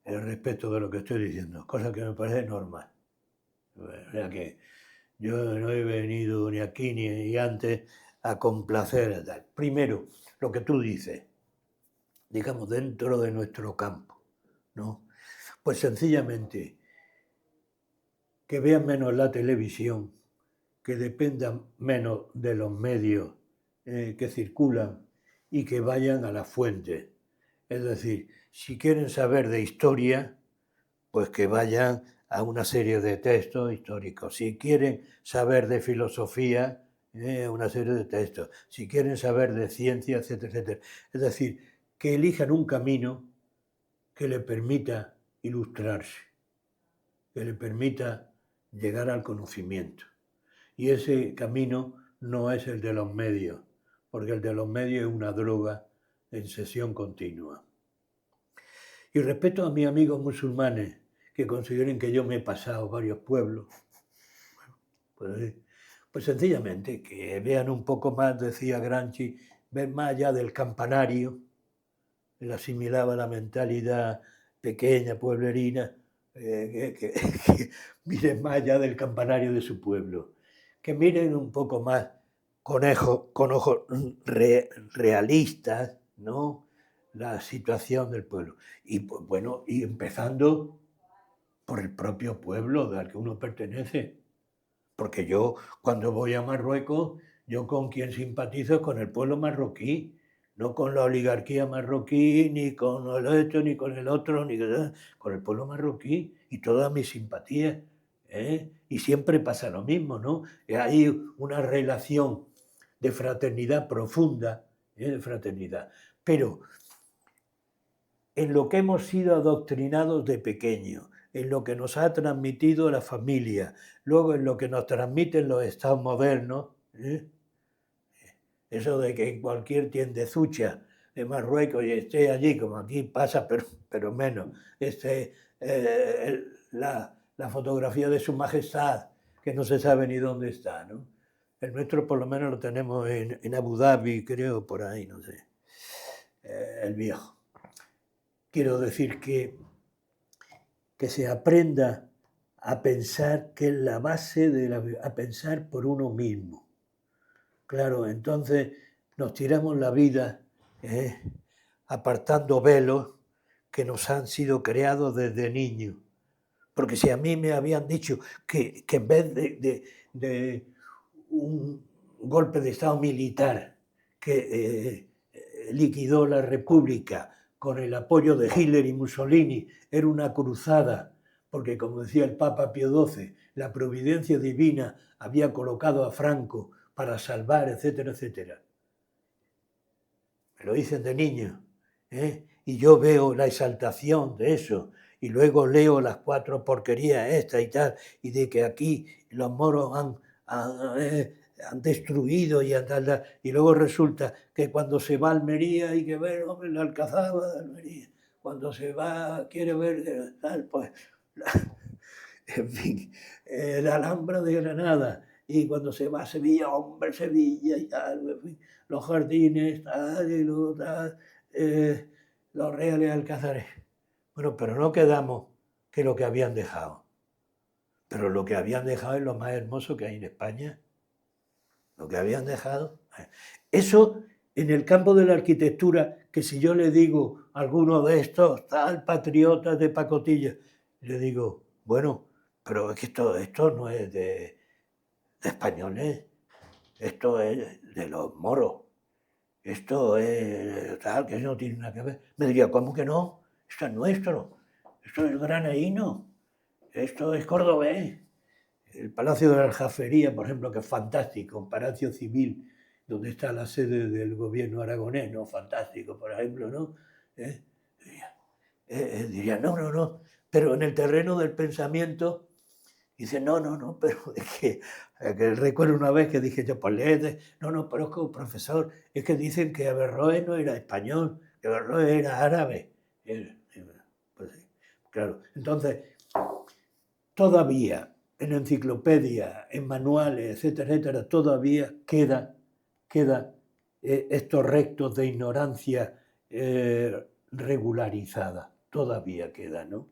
A: respecto de lo que estoy diciendo, cosa que me parece normal. O sea que yo no he venido ni aquí ni antes a complacer a tal. Primero, lo que tú dices, digamos, dentro de nuestro campo, ¿no? Pues sencillamente que vean menos la televisión, que dependan menos de los medios que circulan y que vayan a la fuente. Es decir, si quieren saber de historia, pues que vayan a una serie de textos históricos. Si quieren saber de filosofía, una serie de textos. Si quieren saber de ciencia, etcétera, etcétera. Es decir, que elijan un camino que le permita ilustrarse, que le permita llegar al conocimiento. Y ese camino no es el de los medios, porque el de los medios es una droga en sesión continua. Y respecto a mis amigos musulmanes que consideren que yo me he pasado varios pueblos, pues sencillamente que vean un poco más, decía Gramsci, ver más allá del campanario. Él asimilaba la mentalidad pequeña, pueblerina, que miren más allá del campanario de su pueblo, que miren un poco más con ojos realistas, ¿no?, la situación del pueblo. Y pues, bueno, y empezando por el propio pueblo al que uno pertenece. Porque yo, cuando voy a Marruecos, yo con quien simpatizo es con el pueblo marroquí, no con la oligarquía marroquí, ni con el esto, ni con el otro, ni con el pueblo marroquí y todas mis simpatías. Y siempre pasa lo mismo, ¿no? Hay una relación de fraternidad profunda, de fraternidad. Pero en lo que hemos sido adoctrinados de pequeños, en lo que nos ha transmitido la familia, luego en lo que nos transmiten los estados modernos, eso de que en cualquier tiendezucha de Marruecos y esté allí, como aquí pasa, pero menos, la fotografía de su majestad, que no se sabe ni dónde está, ¿no? El nuestro por lo menos lo tenemos en Abu Dhabi, creo, por ahí, no sé, el viejo. Quiero decir que se aprenda a pensar, que es la base a pensar por uno mismo. Claro, entonces nos tiramos la vida apartando velos que nos han sido creados desde niños. Porque si a mí me habían dicho que en vez de un golpe de Estado militar que liquidó la República con el apoyo de Hitler y Mussolini, era una cruzada, porque como decía el Papa Pío XII, la providencia divina había colocado a Franco para salvar, etcétera, etcétera. Me lo dicen de niño, y yo veo la exaltación de eso, y luego leo las 4 porquerías esta y tal, y de que aquí los moros han destruido y tal, y luego resulta que cuando se va a Almería hay que ver, hombre, la Alcazaba de Almería, cuando se va, quiere ver tal, pues, en fin, la Alhambra de Granada, y cuando se va a Sevilla, hombre, Sevilla y tal, en fin, los jardines, tal, y luego tal, los reales alcázares. Bueno, pero no quedamos que lo que habían dejado. Pero lo que habían dejado es lo más hermoso que hay en España. Lo que habían dejado. Eso en el campo de la arquitectura, que si yo le digo a alguno de estos tal patriotas de pacotilla, le digo, bueno, pero es que esto no es de españoles, esto es de los moros, esto es tal, que no tiene nada que ver. Me diría, ¿cómo que no? Esto es nuestro, esto es granaíno, esto es cordobés. El Palacio de la Aljafería, por ejemplo, que es fantástico, un palacio civil donde está la sede del gobierno aragonés, ¿no? Fantástico, por ejemplo, ¿no? diría, no, pero en el terreno del pensamiento, dice, no, pero es que recuerdo una vez que dije yo, pues léete, no, pero es que profesor, es que dicen que Averroes no era español, que Averroes era árabe. Pues sí, claro. Entonces, todavía en enciclopedias, en manuales, etcétera, todavía queda estos restos de ignorancia regularizada, todavía queda, ¿no?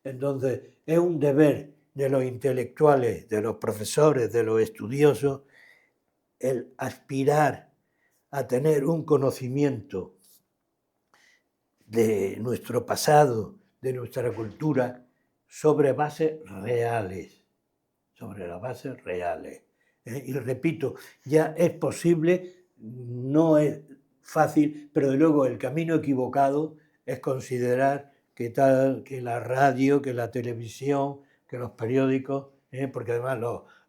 A: Entonces, es un deber de los intelectuales, de los profesores, de los estudiosos, el aspirar a tener un conocimiento de nuestro pasado, de nuestra cultura, sobre bases reales, sobre las bases reales. Y repito, ya es posible, no es fácil, pero de luego el camino equivocado es considerar que la radio, que la televisión, que los periódicos, porque además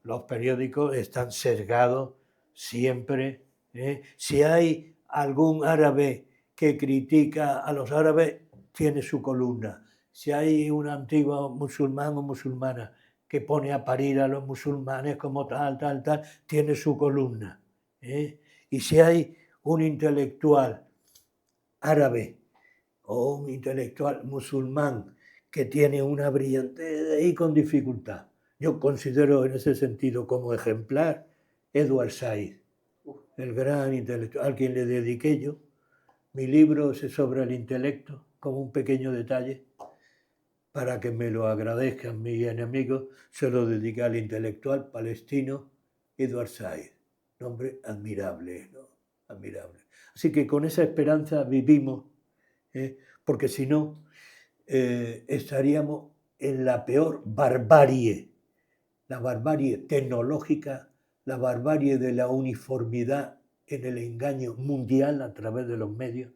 A: los periódicos están sesgados siempre. Si hay algún árabe que critica a los árabes, tiene su columna. Si hay un antiguo musulmán o musulmana que pone a parir a los musulmanes como tal, tiene su columna. Y si hay un intelectual árabe o un intelectual musulmán que tiene una brillantez y con dificultad, yo considero en ese sentido como ejemplar Edward Said, el gran intelectual, al quien le dediqué yo. Mi libro es sobre el intelecto, como un pequeño detalle. Para que me lo agradezcan mis enemigos, se lo dediqué al intelectual palestino Edward Said. Nombre admirable, ¿no? Admirable. Así que con esa esperanza vivimos, porque si no, estaríamos en la peor barbarie, la barbarie tecnológica, la barbarie de la uniformidad en el engaño mundial a través de los medios,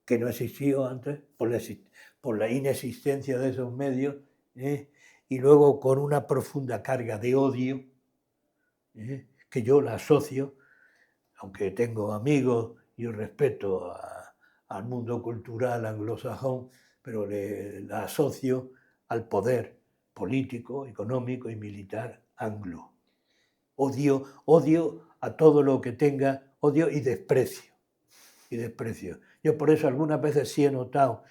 A: que no existió antes por la inexistencia de esos medios, y luego con una profunda carga de odio, que yo la asocio, aunque tengo amigos y respeto al mundo cultural anglosajón, pero la asocio al poder político, económico y militar anglo. Odio a todo lo que tenga odio y desprecio. Yo por eso algunas veces sí he notado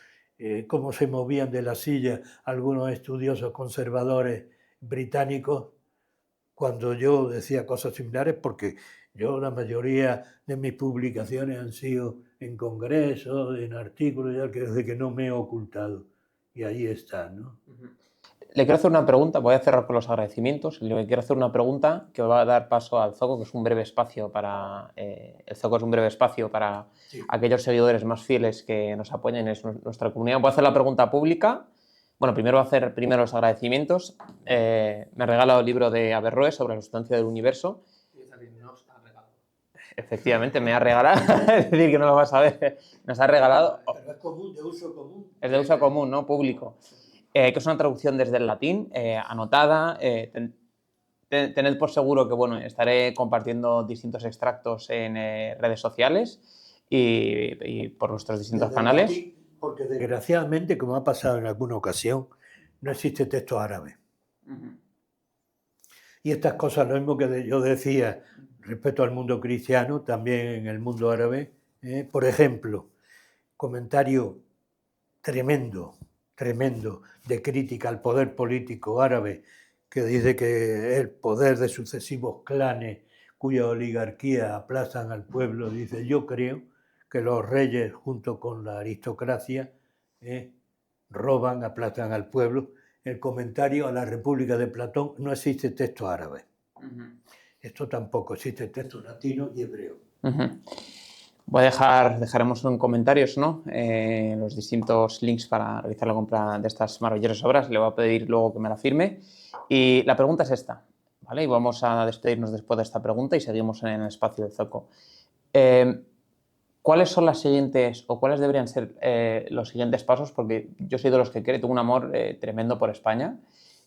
A: cómo se movían de la silla algunos estudiosos conservadores británicos cuando yo decía cosas similares, porque yo la mayoría de mis publicaciones han sido en congresos, en artículos, desde que no me he ocultado. Y ahí está, ¿no?
C: Le quiero hacer una pregunta, voy a cerrar con los agradecimientos. Le quiero hacer una pregunta que va a dar paso al Zoco, que es un breve espacio para... el Zoco es un breve espacio para aquellos seguidores más fieles que nos apoyan en nuestra comunidad. Voy a hacer la pregunta pública. Bueno, primero voy a hacer los agradecimientos. Me ha regalado el libro de Averroes sobre la sustancia del universo. Efectivamente, me ha regalado. Es decir, que no lo vas a ver. Nos ha regalado...
A: Pero es común, de uso común.
C: Es de uso común, ¿no? Público. Que es una traducción desde el latín, anotada. Tened por seguro que bueno, estaré compartiendo distintos extractos en redes sociales y por nuestros distintos canales.
A: Latín, porque desgraciadamente, como ha pasado en alguna ocasión, no existe texto árabe. Y estas cosas, lo mismo que yo decía respecto al mundo cristiano, también en el mundo árabe, por ejemplo, comentario tremendo de crítica al poder político árabe, que dice que el poder de sucesivos clanes cuya oligarquía aplastan al pueblo, dice, yo creo que los reyes junto con la aristocracia roban, aplastan al pueblo. El comentario a la República de Platón, no existe texto árabe. Esto tampoco existe texto latino y hebreo.
C: Dejaremos en comentarios, ¿no? Los distintos links para realizar la compra de estas maravillosas obras. Le voy a pedir luego que me la firme. Y la pregunta es esta, ¿vale? Y vamos a despedirnos después de esta pregunta y seguimos en el espacio del Zoco. ¿Cuáles son las siguientes, o cuáles deberían ser los siguientes pasos? Porque yo soy de los que tengo un amor tremendo por España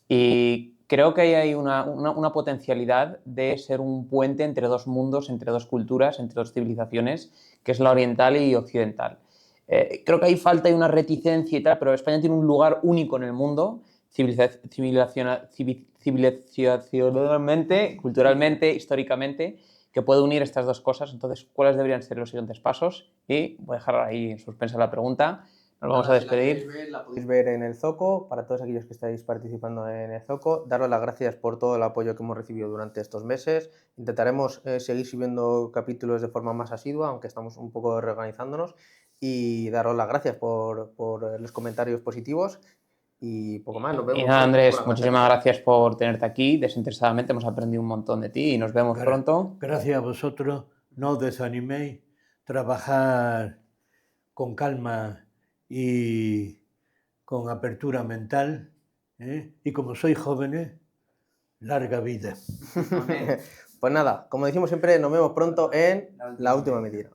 C: y creo que ahí hay una potencialidad de ser un puente entre dos mundos, entre dos culturas, entre dos civilizaciones, que es la oriental y occidental. Creo que ahí falta una reticencia y tal, pero España tiene un lugar único en el mundo, civilizacionalmente, culturalmente, históricamente, que puede unir estas dos cosas. Entonces, ¿cuáles deberían ser los siguientes pasos? Y voy a dejar ahí en suspensa la pregunta. Nos vamos a despedir.
B: La podéis ver en el Zoco, para todos aquellos que estáis participando en el Zoco. Daros las gracias por todo el apoyo que hemos recibido durante estos meses. Intentaremos seguir subiendo capítulos de forma más asidua, aunque estamos un poco reorganizándonos. Y daros las gracias por los comentarios positivos. Y poco más, nos vemos.
C: Y nada, Andrés, muchísimas gracias por tenerte aquí. Desinteresadamente hemos aprendido un montón de ti y nos vemos pronto.
A: Gracias a vosotros, no os desaniméis, trabajar con calma y con apertura mental, y como sois jóvenes, larga vida.
B: Pues nada, como decimos siempre, nos vemos pronto en La Última Medida.